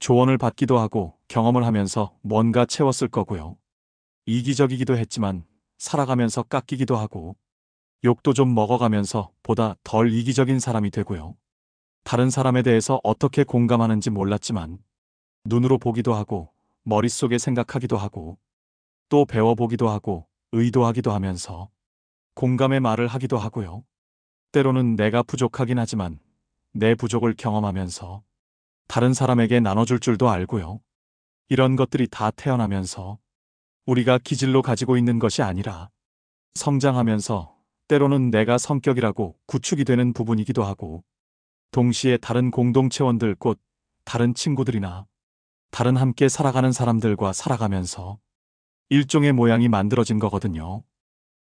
조언을 받기도 하고 경험을 하면서 뭔가 채웠을 거고요. 이기적이기도 했지만 살아가면서 깎이기도 하고 욕도 좀 먹어가면서 보다 덜 이기적인 사람이 되고요. 다른 사람에 대해서 어떻게 공감하는지 몰랐지만 눈으로 보기도 하고 머릿속에 생각하기도 하고 또 배워보기도 하고 의도하기도 하면서 공감의 말을 하기도 하고요. 때로는 내가 부족하긴 하지만 내 부족을 경험하면서 다른 사람에게 나눠줄 줄도 알고요. 이런 것들이 다 태어나면서 우리가 기질로 가지고 있는 것이 아니라 성장하면서 때로는 내가 성격이라고 구축이 되는 부분이기도 하고 동시에 다른 공동체원들 곧 다른 친구들이나 다른 함께 살아가는 사람들과 살아가면서 일종의 모양이 만들어진 거거든요.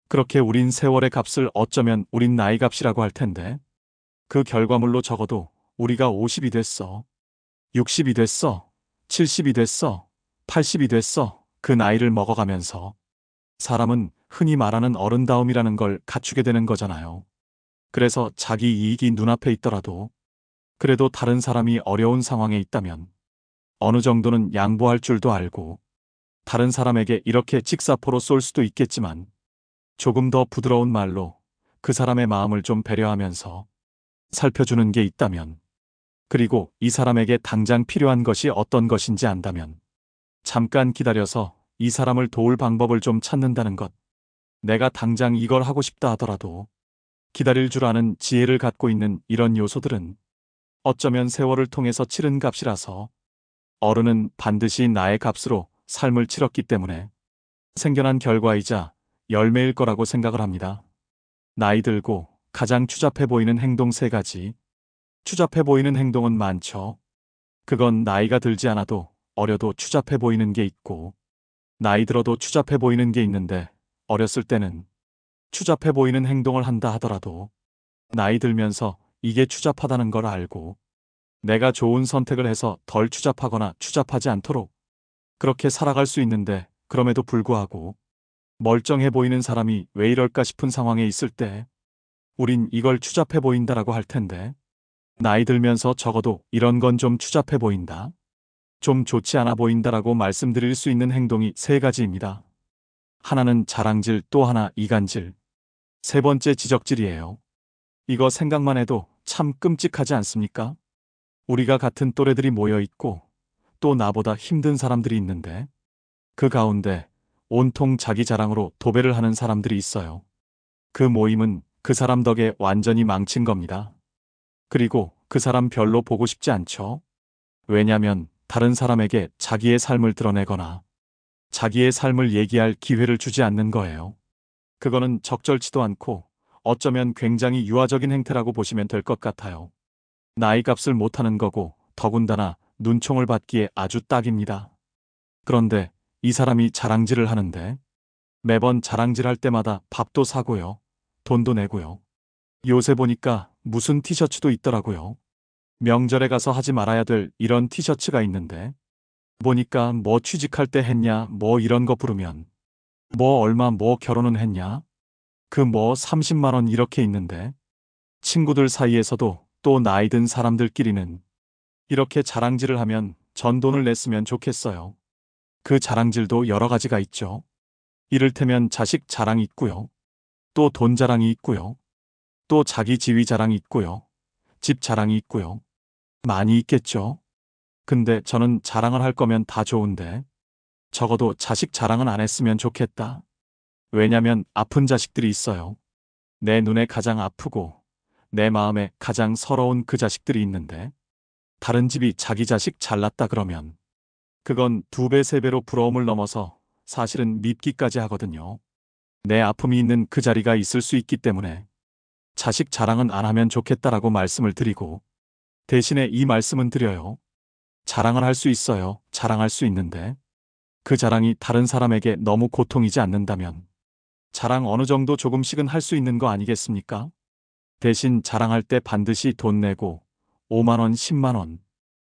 그렇게 우린 세월의 값을 어쩌면 우린 나이 값이라고 할 텐데 그 결과물로 적어도 우리가 50이 됐어, 60이 됐어, 70이 됐어, 80이 됐어 그 나이를 먹어가면서 사람은 흔히 말하는 어른다움이라는 걸 갖추게 되는 거잖아요. 그래서 자기 이익이 눈앞에 있더라도 그래도 다른 사람이 어려운 상황에 있다면 어느 정도는 양보할 줄도 알고 다른 사람에게 이렇게 직사포로 쏠 수도 있겠지만 조금 더 부드러운 말로 그 사람의 마음을 좀 배려하면서 살펴주는 게 있다면 그리고 이 사람에게 당장 필요한 것이 어떤 것인지 안다면 잠깐 기다려서 이 사람을 도울 방법을 좀 찾는다는 것. 내가 당장 이걸 하고 싶다 하더라도 기다릴 줄 아는 지혜를 갖고 있는 이런 요소들은 어쩌면 세월을 통해서 치른 값이라서 어른은 반드시 나의 값으로 삶을 치렀기 때문에 생겨난 결과이자 열매일 거라고 생각을 합니다. 나이 들고 가장 추잡해 보이는 행동 3가지. 추잡해 보이는 행동은 많죠. 그건 나이가 들지 않아도 어려도 추잡해 보이는 게 있고 나이 들어도 추잡해 보이는 게 있는데 어렸을 때는 추잡해 보이는 행동을 한다 하더라도 나이 들면서 이게 추잡하다는 걸 알고 내가 좋은 선택을 해서 덜 추잡하거나 추잡하지 않도록 그렇게 살아갈 수 있는데 그럼에도 불구하고 멀쩡해 보이는 사람이 왜 이럴까 싶은 상황에 있을 때 우린 이걸 추잡해 보인다라고 할 텐데 나이 들면서 적어도 이런 건 좀 추잡해 보인다. 좀 좋지 않아 보인다라고 말씀드릴 수 있는 행동이 3가지입니다. 하나는 자랑질, 또 하나 이간질, 3번째 지적질이에요. 이거 생각만 해도 참 끔찍하지 않습니까? 우리가 같은 또래들이 모여 있고 또 나보다 힘든 사람들이 있는데 그 가운데 온통 자기 자랑으로 도배를 하는 사람들이 있어요. 그 모임은 그 사람 덕에 완전히 망친 겁니다. 그리고 그 사람 별로 보고 싶지 않죠? 왜냐면 다른 사람에게 자기의 삶을 드러내거나 자기의 삶을 얘기할 기회를 주지 않는 거예요. 그거는 적절치도 않고 어쩌면 굉장히 유아적인 행태라고 보시면 될 것 같아요. 나이 값을 못하는 거고 더군다나 눈총을 받기에 아주 딱입니다. 그런데 이 사람이 자랑질을 하는데 매번 자랑질할 때마다 밥도 사고요. 돈도 내고요. 요새 보니까 무슨 티셔츠도 있더라고요. 명절에 가서 하지 말아야 될 이런 티셔츠가 있는데 보니까 뭐 취직할 때 했냐 뭐 이런 거 부르면 뭐 얼마 뭐 결혼은 했냐 그 뭐 30만 원 이렇게 있는데 친구들 사이에서도 또 나이 든 사람들끼리는 이렇게 자랑질을 하면 전돈을 냈으면 좋겠어요. 그 자랑질도 여러 가지가 있죠. 이를테면 자식 자랑이 있고요. 또 돈 자랑이 있고요. 또 자기 지위 자랑이 있고요. 집 자랑이 있고요. 많이 있겠죠. 근데 저는 자랑을 할 거면 다 좋은데 적어도 자식 자랑은 안 했으면 좋겠다. 왜냐면 아픈 자식들이 있어요. 내 눈에 가장 아프고 내 마음에 가장 서러운 그 자식들이 있는데 다른 집이 자기 자식 잘났다 그러면 그건 2배, 3배로 부러움을 넘어서 사실은 밉기까지 하거든요. 내 아픔이 있는 그 자리가 있을 수 있기 때문에 자식 자랑은 안 하면 좋겠다라고 말씀을 드리고 대신에 이 말씀은 드려요. 자랑을 할 수 있어요. 자랑할 수 있는데 그 자랑이 다른 사람에게 너무 고통이지 않는다면 자랑 어느 정도 조금씩은 할 수 있는 거 아니겠습니까? 대신 자랑할 때 반드시 돈 내고 5만 원, 10만 원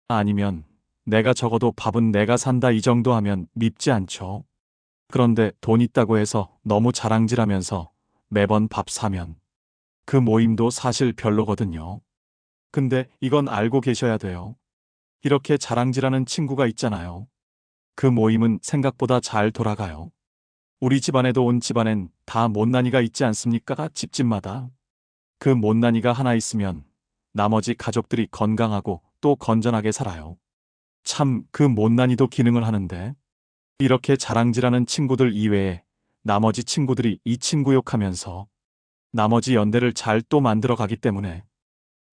아니면 내가 적어도 밥은 내가 산다 이 정도 하면 밉지 않죠. 그런데 돈 있다고 해서 너무 자랑질하면서 매번 밥 사면 그 모임도 사실 별로거든요. 근데 이건 알고 계셔야 돼요. 이렇게 자랑질하는 친구가 있잖아요. 그 모임은 생각보다 잘 돌아가요. 우리 집안에도 온 집안엔 다 못난이가 있지 않습니까? 집집마다. 그 못난이가 하나 있으면 나머지 가족들이 건강하고 또 건전하게 살아요. 참, 그 못난이도 기능을 하는데, 이렇게 자랑질하는 친구들 이외에 나머지 친구들이 이 친구 욕하면서 나머지 연대를 잘 또 만들어 가기 때문에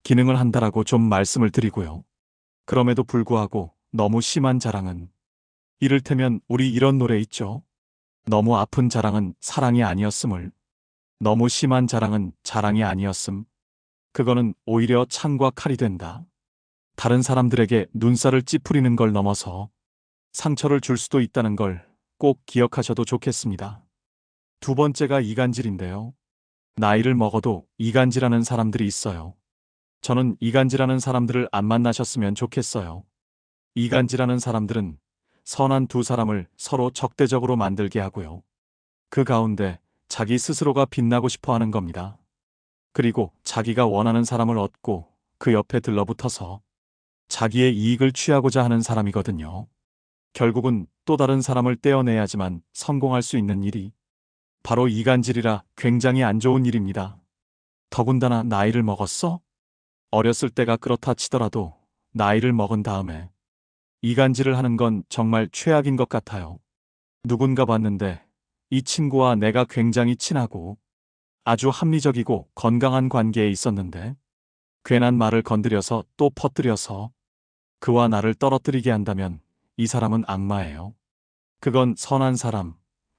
기능을 한다라고 좀 말씀을 드리고요. 그럼에도 불구하고 너무 심한 자랑은, 이를테면 우리 이런 노래 있죠. 너무 아픈 자랑은 사랑이 아니었음을. 너무 심한 자랑은 자랑이 아니었음. 그거는 오히려 창과 칼이 된다. 다른 사람들에게 눈살을 찌푸리는 걸 넘어서 상처를 줄 수도 있다는 걸 꼭 기억하셔도 좋겠습니다. 두 번째가 이간질인데요. 나이를 먹어도 이간질하는 사람들이 있어요. 저는 이간질하는 사람들을 안 만나셨으면 좋겠어요. 이간질하는 사람들은 선한 두 사람을 서로 적대적으로 만들게 하고요. 그 가운데 자기 스스로가 빛나고 싶어 하는 겁니다. 그리고 자기가 원하는 사람을 얻고 그 옆에 들러붙어서 자기의 이익을 취하고자 하는 사람이거든요. 결국은 또 다른 사람을 떼어내야지만 성공할 수 있는 일이 바로 이간질이라 굉장히 안 좋은 일입니다. 더군다나 나이를 먹었어? 어렸을 때가 그렇다 치더라도 나이를 먹은 다음에 이간질을 하는 건 정말 최악인 것 같아요. 누군가 봤는데 이 친구와 내가 굉장히 친하고 아주 합리적이고 건강한 관계에 있었는데 괜한 말을 건드려서 또 퍼뜨려서 그와 나를 떨어뜨리게 한다면 이 사람은 악마예요. 그건 선한 사람,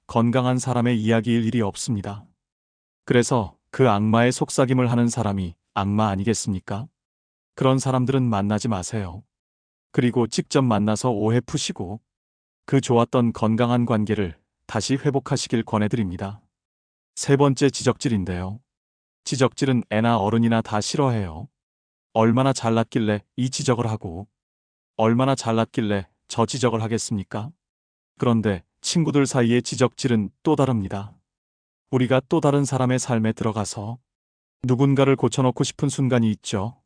건강한 사람의 이야기일 일이 없습니다. 그래서 그 악마의 속삭임을 하는 사람이 악마 아니겠습니까? 그런 사람들은 만나지 마세요. 그리고 직접 만나서 오해 푸시고 그 좋았던 건강한 관계를 다시 회복하시길 권해드립니다. 세 번째 지적질인데요. 지적질은 애나 어른이나 다 싫어해요. 얼마나 잘났길래 이 지적을 하고 얼마나 잘났길래 저 지적을 하겠습니까? 그런데 친구들 사이의 지적질은 또 다릅니다. 우리가 또 다른 사람의 삶에 들어가서 누군가를 고쳐놓고 싶은 순간이 있죠.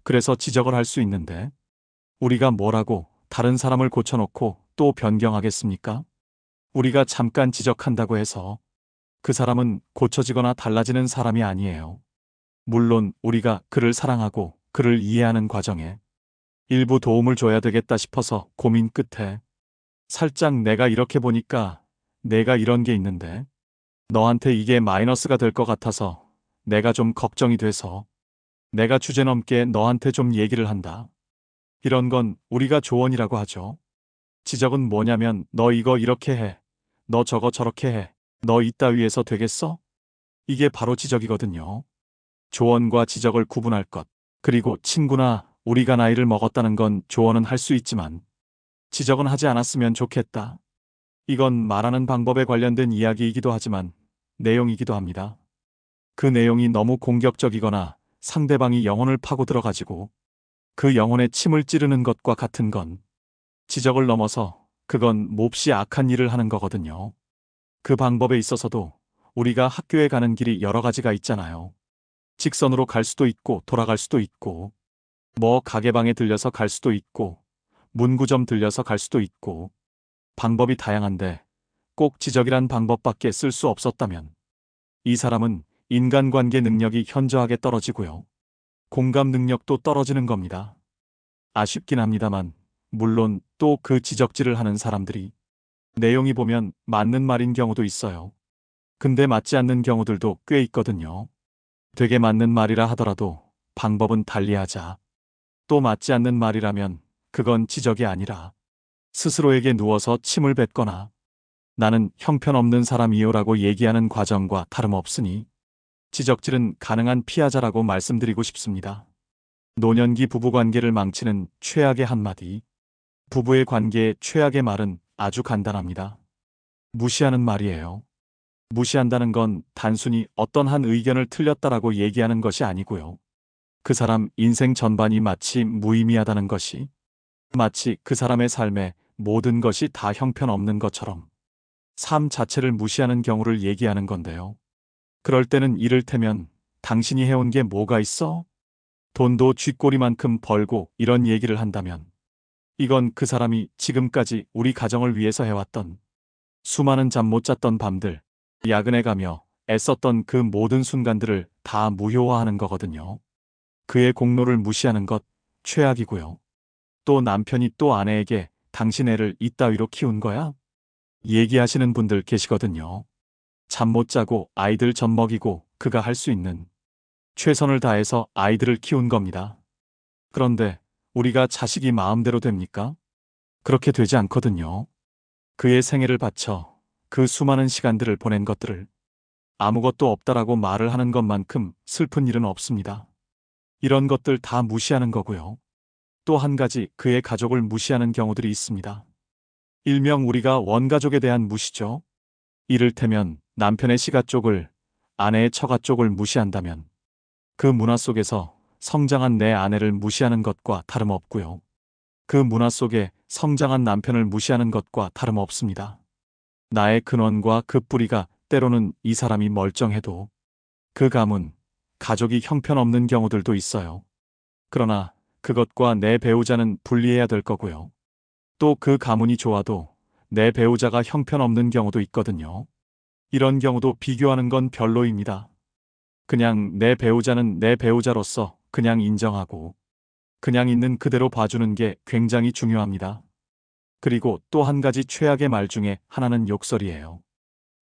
그래서 지적을 할 수 있는데 우리가 뭐라고 다른 사람을 고쳐놓고 또 변경하겠습니까? 우리가 잠깐 지적한다고 해서 그 사람은 고쳐지거나 달라지는 사람이 아니에요. 물론 우리가 그를 사랑하고 그를 이해하는 과정에 일부 도움을 줘야 되겠다 싶어서 고민 끝에 살짝 내가 이렇게 보니까 내가 이런 게 있는데 너한테 이게 마이너스가 될 것 같아서 내가 좀 걱정이 돼서 내가 주제넘게 너한테 좀 얘기를 한다. 이런 건 우리가 조언이라고 하죠. 지적은 뭐냐면 너 이거 이렇게 해. 너 저거 저렇게 해. 너 이따위에서 되겠어? 이게 바로 지적이거든요. 조언과 지적을 구분할 것. 그리고 친구나 우리가 나이를 먹었다는 건 조언은 할 수 있지만 지적은 하지 않았으면 좋겠다. 이건 말하는 방법에 관련된 이야기이기도 하지만 내용이기도 합니다. 그 내용이 너무 공격적이거나 상대방이 영혼을 파고 들어가지고 그 영혼에 침을 찌르는 것과 같은 건 지적을 넘어서 그건 몹시 악한 일을 하는 거거든요. 그 방법에 있어서도 우리가 학교에 가는 길이 여러 가지가 있잖아요. 직선으로 갈 수도 있고 돌아갈 수도 있고 뭐 가게방에 들려서 갈 수도 있고 문구점 들려서 갈 수도 있고 방법이 다양한데 꼭 지적이란 방법밖에 쓸 수 없었다면 이 사람은 인간관계 능력이 현저하게 떨어지고요. 공감 능력도 떨어지는 겁니다. 아쉽긴 합니다만 물론 또 그 지적질을 하는 사람들이 내용이 보면 맞는 말인 경우도 있어요. 근데 맞지 않는 경우들도 꽤 있거든요. 되게 맞는 말이라 하더라도 방법은 달리하자. 또 맞지 않는 말이라면 그건 지적이 아니라 스스로에게 누워서 침을 뱉거나 나는 형편없는 사람이요라고 얘기하는 과정과 다름없으니 지적질은 가능한 피하자라고 말씀드리고 싶습니다. 노년기 부부관계를 망치는 최악의 한마디. 부부의 관계의 최악의 말은 아주 간단합니다. 무시하는 말이에요. 무시한다는 건 단순히 어떤 한 의견을 틀렸다라고 얘기하는 것이 아니고요. 그 사람 인생 전반이 마치 무의미하다는 것이, 마치 그 사람의 삶에 모든 것이 다 형편없는 것처럼 삶 자체를 무시하는 경우를 얘기하는 건데요. 그럴 때는 이를테면 당신이 해온 게 뭐가 있어? 돈도 쥐꼬리만큼 벌고 이런 얘기를 한다면 이건 그 사람이 지금까지 우리 가정을 위해서 해왔던 수많은 잠 못 잤던 밤들, 야근해 가며 애썼던 그 모든 순간들을 다 무효화하는 거거든요. 그의 공로를 무시하는 것 최악이고요. 또 남편이 또 아내에게 당신 애를 이따위로 키운 거야? 얘기하시는 분들 계시거든요. 잠 못 자고 아이들 젖 먹이고 그가 할 수 있는 최선을 다해서 아이들을 키운 겁니다. 그런데 우리가 자식이 마음대로 됩니까? 그렇게 되지 않거든요. 그의 생애를 바쳐 그 수많은 시간들을 보낸 것들을 아무것도 없다라고 말을 하는 것만큼 슬픈 일은 없습니다. 이런 것들 다 무시하는 거고요. 또 한 가지 그의 가족을 무시하는 경우들이 있습니다. 일명 우리가 원가족에 대한 무시죠. 이를테면 남편의 시가 쪽을, 아내의 처가 쪽을 무시한다면 그 문화 속에서 성장한 내 아내를 무시하는 것과 다름없고요. 그 문화 속에 성장한 남편을 무시하는 것과 다름없습니다. 나의 근원과 그 뿌리가 때로는 이 사람이 멀쩡해도 그 가문, 가족이 형편없는 경우들도 있어요. 그러나 그것과 내 배우자는 분리해야 될 거고요. 또 그 가문이 좋아도 내 배우자가 형편없는 경우도 있거든요. 이런 경우도 비교하는 건 별로입니다. 그냥 내 배우자는 내 배우자로서 그냥 인정하고 그냥 있는 그대로 봐주는 게 굉장히 중요합니다. 그리고 또 한 가지 최악의 말 중에 하나는 욕설이에요.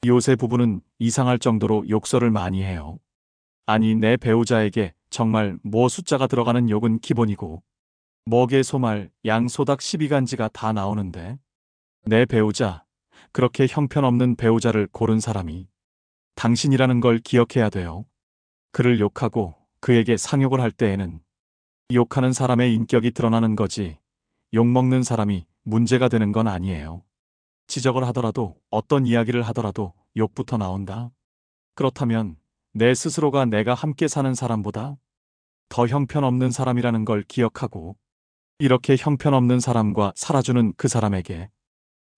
요새 부부는 이상할 정도로 욕설을 많이 해요. 아니, 내 배우자에게 정말 뭐 숫자가 들어가는 욕은 기본이고 먹에 소말, 양 소닭 12간지가 다 나오는데 내 배우자, 그렇게 형편없는 배우자를 고른 사람이 당신이라는 걸 기억해야 돼요. 그를 욕하고 그에게 상욕을 할 때에는 욕하는 사람의 인격이 드러나는 거지 욕먹는 사람이 문제가 되는 건 아니에요. 지적을 하더라도 어떤 이야기를 하더라도 욕부터 나온다. 그렇다면 내 스스로가 내가 함께 사는 사람보다 더 형편없는 사람이라는 걸 기억하고 이렇게 형편없는 사람과 살아주는 그 사람에게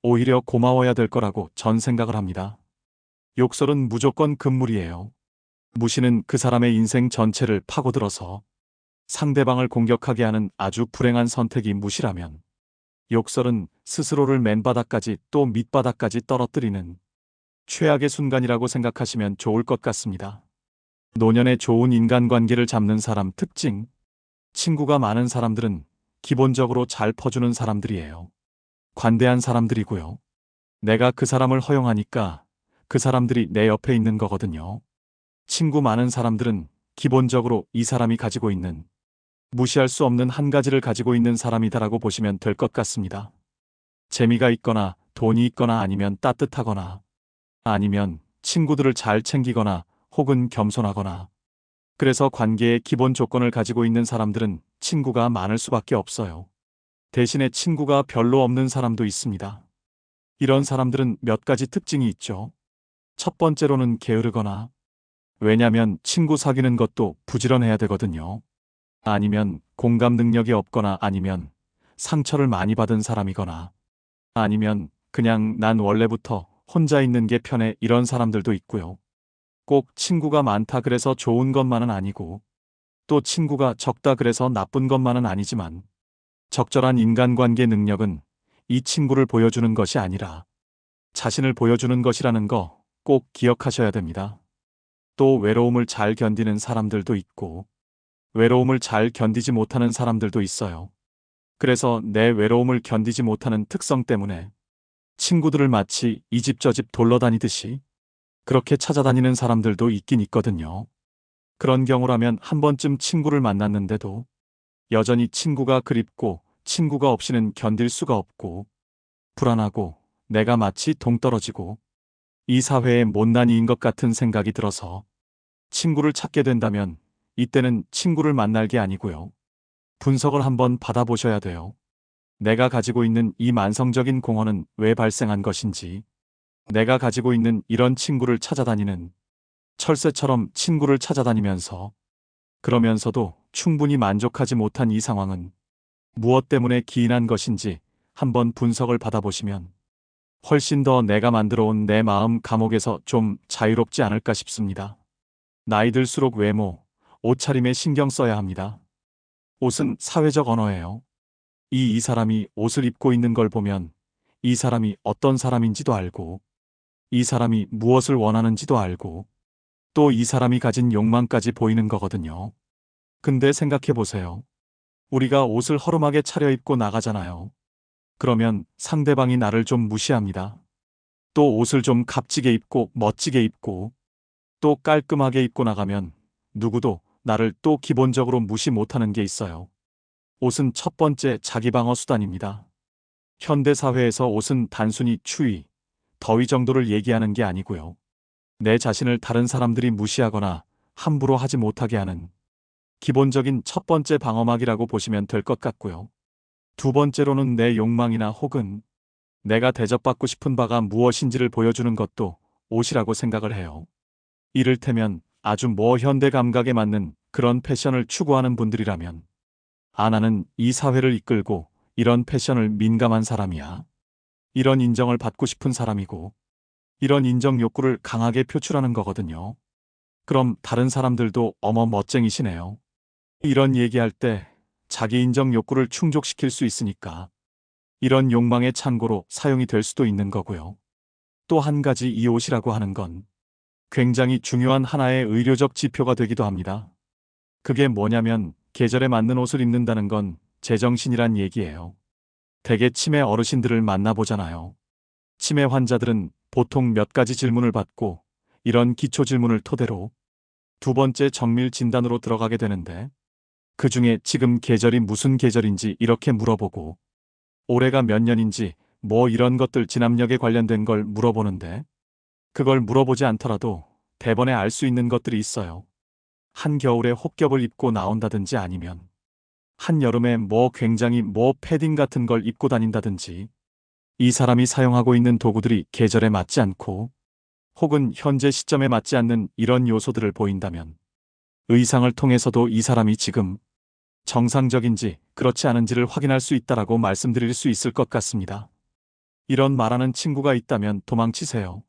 오히려 고마워야 될 거라고 전 생각을 합니다. 욕설은 무조건 금물이에요. 무시는 그 사람의 인생 전체를 파고들어서 상대방을 공격하게 하는 아주 불행한 선택이 무시라면 욕설은 스스로를 맨바닥까지 또 밑바닥까지 떨어뜨리는 최악의 순간이라고 생각하시면 좋을 것 같습니다. 노년의 좋은 인간관계를 잡는 사람 특징. 친구가 많은 사람들은 기본적으로 잘 퍼주는 사람들이에요. 관대한 사람들이고요. 내가 그 사람을 허용하니까 그 사람들이 내 옆에 있는 거거든요. 친구 많은 사람들은 기본적으로 이 사람이 가지고 있는 무시할 수 없는 한 가지를 가지고 있는 사람이다라고 보시면 될 것 같습니다. 재미가 있거나 돈이 있거나 아니면 따뜻하거나 아니면 친구들을 잘 챙기거나 혹은 겸손하거나 그래서 관계의 기본 조건을 가지고 있는 사람들은 친구가 많을 수밖에 없어요. 대신에 친구가 별로 없는 사람도 있습니다. 이런 사람들은 몇 가지 특징이 있죠. 첫 번째로는 게으르거나 왜냐면 친구 사귀는 것도 부지런해야 되거든요. 아니면 공감 능력이 없거나 아니면 상처를 많이 받은 사람이거나 아니면 그냥 난 원래부터 혼자 있는 게 편해 이런 사람들도 있고요. 꼭 친구가 많다 그래서 좋은 것만은 아니고 또 친구가 적다 그래서 나쁜 것만은 아니지만 적절한 인간관계 능력은 이 친구를 보여주는 것이 아니라 자신을 보여주는 것이라는 거 꼭 기억하셔야 됩니다. 또 외로움을 잘 견디는 사람들도 있고 외로움을 잘 견디지 못하는 사람들도 있어요. 그래서 내 외로움을 견디지 못하는 특성 때문에 친구들을 마치 이 집 저 집 돌러다니듯이 그렇게 찾아다니는 사람들도 있긴 있거든요. 그런 경우라면 한 번쯤 친구를 만났는데도 여전히 친구가 그립고 친구가 없이는 견딜 수가 없고 불안하고 내가 마치 동떨어지고 이 사회의 못난이인 것 같은 생각이 들어서 친구를 찾게 된다면 이때는 친구를 만날 게 아니고요. 분석을 한번 받아보셔야 돼요. 내가 가지고 있는 이 만성적인 공허는 왜 발생한 것인지, 내가 가지고 있는 이런 친구를 찾아다니는 철새처럼 친구를 찾아다니면서 그러면서도 충분히 만족하지 못한 이 상황은 무엇 때문에 기인한 것인지 한번 분석을 받아보시면 훨씬 더 내가 만들어 온 내 마음 감옥에서 좀 자유롭지 않을까 싶습니다. 나이 들수록 외모, 옷차림에 신경 써야 합니다. 옷은 사회적 언어예요. 이 사람이 옷을 입고 있는 걸 보면 이 사람이 어떤 사람인지도 알고, 이 사람이 무엇을 원하는지도 알고, 또 이 사람이 가진 욕망까지 보이는 거거든요. 근데 생각해 보세요. 우리가 옷을 허름하게 차려입고 나가잖아요. 그러면 상대방이 나를 좀 무시합니다. 또 옷을 좀 값지게 입고 멋지게 입고 또 깔끔하게 입고 나가면 누구도 나를 또 기본적으로 무시 못하는 게 있어요. 옷은 첫 번째 자기 방어 수단입니다. 현대 사회에서 옷은 단순히 추위, 더위 정도를 얘기하는 게 아니고요. 내 자신을 다른 사람들이 무시하거나 함부로 하지 못하게 하는 기본적인 첫 번째 방어막이라고 보시면 될 것 같고요. 두 번째로는 내 욕망이나 혹은 내가 대접받고 싶은 바가 무엇인지를 보여주는 것도 옷이라고 생각을 해요. 이를테면 아주 현대 감각에 맞는 그런 패션을 추구하는 분들이라면, 아, 나는 이 사회를 이끌고 이런 패션을 민감한 사람이야. 이런 인정을 받고 싶은 사람이고, 이런 인정 욕구를 강하게 표출하는 거거든요. 그럼 다른 사람들도 어머 멋쟁이시네요. 이런 얘기할 때 자기 인정 욕구를 충족시킬 수 있으니까 이런 욕망의 창고로 사용이 될 수도 있는 거고요. 또 한 가지 이 옷이라고 하는 건 굉장히 중요한 하나의 의료적 지표가 되기도 합니다. 그게 뭐냐면 계절에 맞는 옷을 입는다는 건 제정신이란 얘기예요. 대개 치매 어르신들을 만나보잖아요. 치매 환자들은 보통 몇 가지 질문을 받고 이런 기초 질문을 토대로 두 번째 정밀 진단으로 들어가게 되는데, 그 중에 지금 계절이 무슨 계절인지 이렇게 물어보고 올해가 몇 년인지 이런 것들 진압력에 관련된 걸 물어보는데, 그걸 물어보지 않더라도 대번에 알 수 있는 것들이 있어요. 한겨울에 혹겹을 입고 나온다든지 아니면 한여름에 굉장히 패딩 같은 걸 입고 다닌다든지, 이 사람이 사용하고 있는 도구들이 계절에 맞지 않고 혹은 현재 시점에 맞지 않는 이런 요소들을 보인다면 의상을 통해서도 이 사람이 지금 정상적인지 그렇지 않은지를 확인할 수 있다라고 말씀드릴 수 있을 것 같습니다. 이런 말하는 친구가 있다면 도망치세요.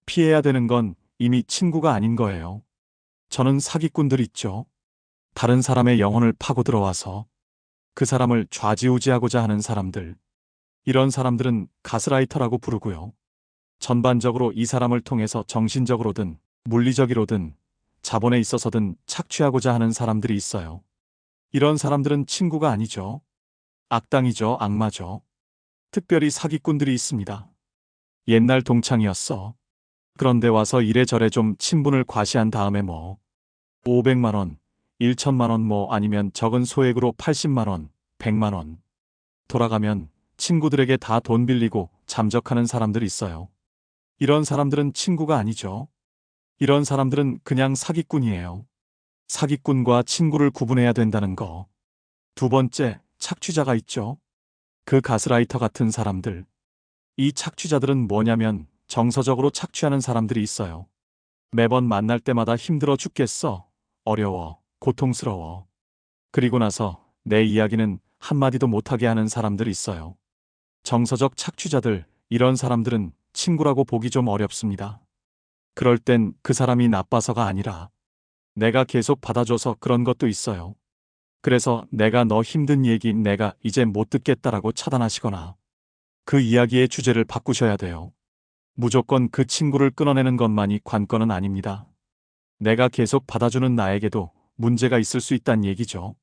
피해야 되는 건 이미 친구가 아닌 거예요. 저는 사기꾼들 있죠. 다른 사람의 영혼을 파고 들어와서 그 사람을 좌지우지하고자 하는 사람들. 이런 사람들은 가스라이터라고 부르고요. 전반적으로 이 사람을 통해서 정신적으로든 물리적으로든 자본에 있어서든 착취하고자 하는 사람들이 있어요. 이런 사람들은 친구가 아니죠. 악당이죠, 악마죠. 특별히 사기꾼들이 있습니다. 옛날 동창이었어. 그런데 와서 이래저래 좀 친분을 과시한 다음에 500만 원, 1천만 원 아니면 적은 소액으로 80만 원, 100만 원. 돌아가면 친구들에게 다 돈 빌리고 잠적하는 사람들이 있어요. 이런 사람들은 친구가 아니죠. 이런 사람들은 그냥 사기꾼이에요. 사기꾼과 친구를 구분해야 된다는 거. 두 번째, 착취자가 있죠. 그 가스라이터 같은 사람들. 이 착취자들은 뭐냐면 정서적으로 착취하는 사람들이 있어요. 매번 만날 때마다 힘들어 죽겠어. 어려워. 고통스러워. 그리고 나서 내 이야기는 한마디도 못하게 하는 사람들이 있어요. 정서적 착취자들, 이런 사람들은 친구라고 보기 좀 어렵습니다. 그럴 땐 그 사람이 나빠서가 아니라 내가 계속 받아줘서 그런 것도 있어요. 그래서 내가 너 힘든 얘기 내가 이제 못 듣겠다라고 차단하시거나 그 이야기의 주제를 바꾸셔야 돼요. 무조건 그 친구를 끊어내는 것만이 관건은 아닙니다. 내가 계속 받아주는 나에게도 문제가 있을 수 있다는 얘기죠.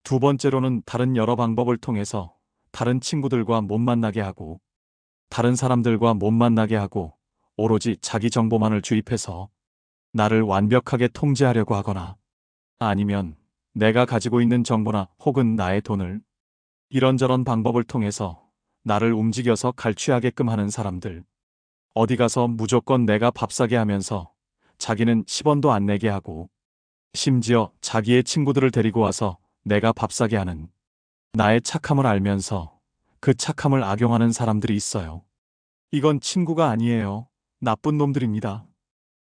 두 번째로는 다른 여러 방법을 통해서 다른 친구들과 못 만나게 하고 다른 사람들과 못 만나게 하고 오로지 자기 정보만을 주입해서 나를 완벽하게 통제하려고 하거나 아니면 내가 가지고 있는 정보나 혹은 나의 돈을 이런저런 방법을 통해서 나를 움직여서 갈취하게끔 하는 사람들. 어디 가서 무조건 내가 밥 사게 하면서 자기는 10원도 안 내게 하고 심지어 자기의 친구들을 데리고 와서 내가 밥 사게 하는, 나의 착함을 알면서 그 착함을 악용하는 사람들이 있어요. 이건 친구가 아니에요. 나쁜 놈들입니다.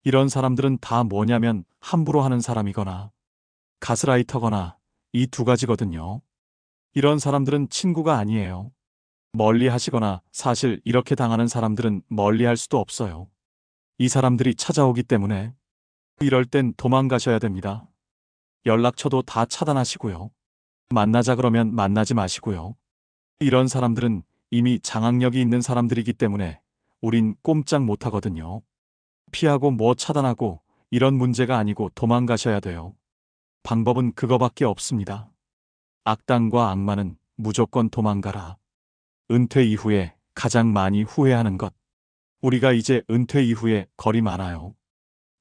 이런 사람들은 다 뭐냐면 함부로 하는 사람이거나 가스라이터거나 이 두 가지거든요. 이런 사람들은 친구가 아니에요. 멀리 하시거나 사실 이렇게 당하는 사람들은 멀리 할 수도 없어요. 이 사람들이 찾아오기 때문에 이럴 땐 도망가셔야 됩니다. 연락처도 다 차단하시고요. 만나자 그러면 만나지 마시고요. 이런 사람들은 이미 장악력이 있는 사람들이기 때문에 우린 꼼짝 못하거든요. 피하고 뭐 차단하고 이런 문제가 아니고 도망가셔야 돼요. 방법은 그거밖에 없습니다. 악당과 악마는 무조건 도망가라. 은퇴 이후에 가장 많이 후회하는 것. 우리가 이제 은퇴 이후에 거리 많아요.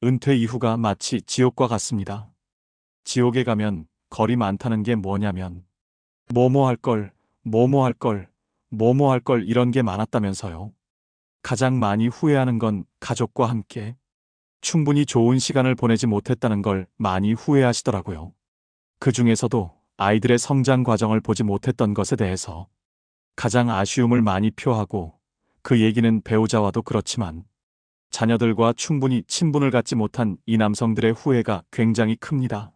은퇴 이후가 마치 지옥과 같습니다. 지옥에 가면 거리 많다는 게 뭐냐면 뭐뭐 할 걸, 뭐뭐 할 걸, 뭐뭐 할 걸 이런 게 많았다면서요. 가장 많이 후회하는 건 가족과 함께 충분히 좋은 시간을 보내지 못했다는 걸 많이 후회하시더라고요. 그 중에서도 아이들의 성장 과정을 보지 못했던 것에 대해서 가장 아쉬움을 많이 표하고 그 얘기는 배우자와도 그렇지만 자녀들과 충분히 친분을 갖지 못한 이 남성들의 후회가 굉장히 큽니다.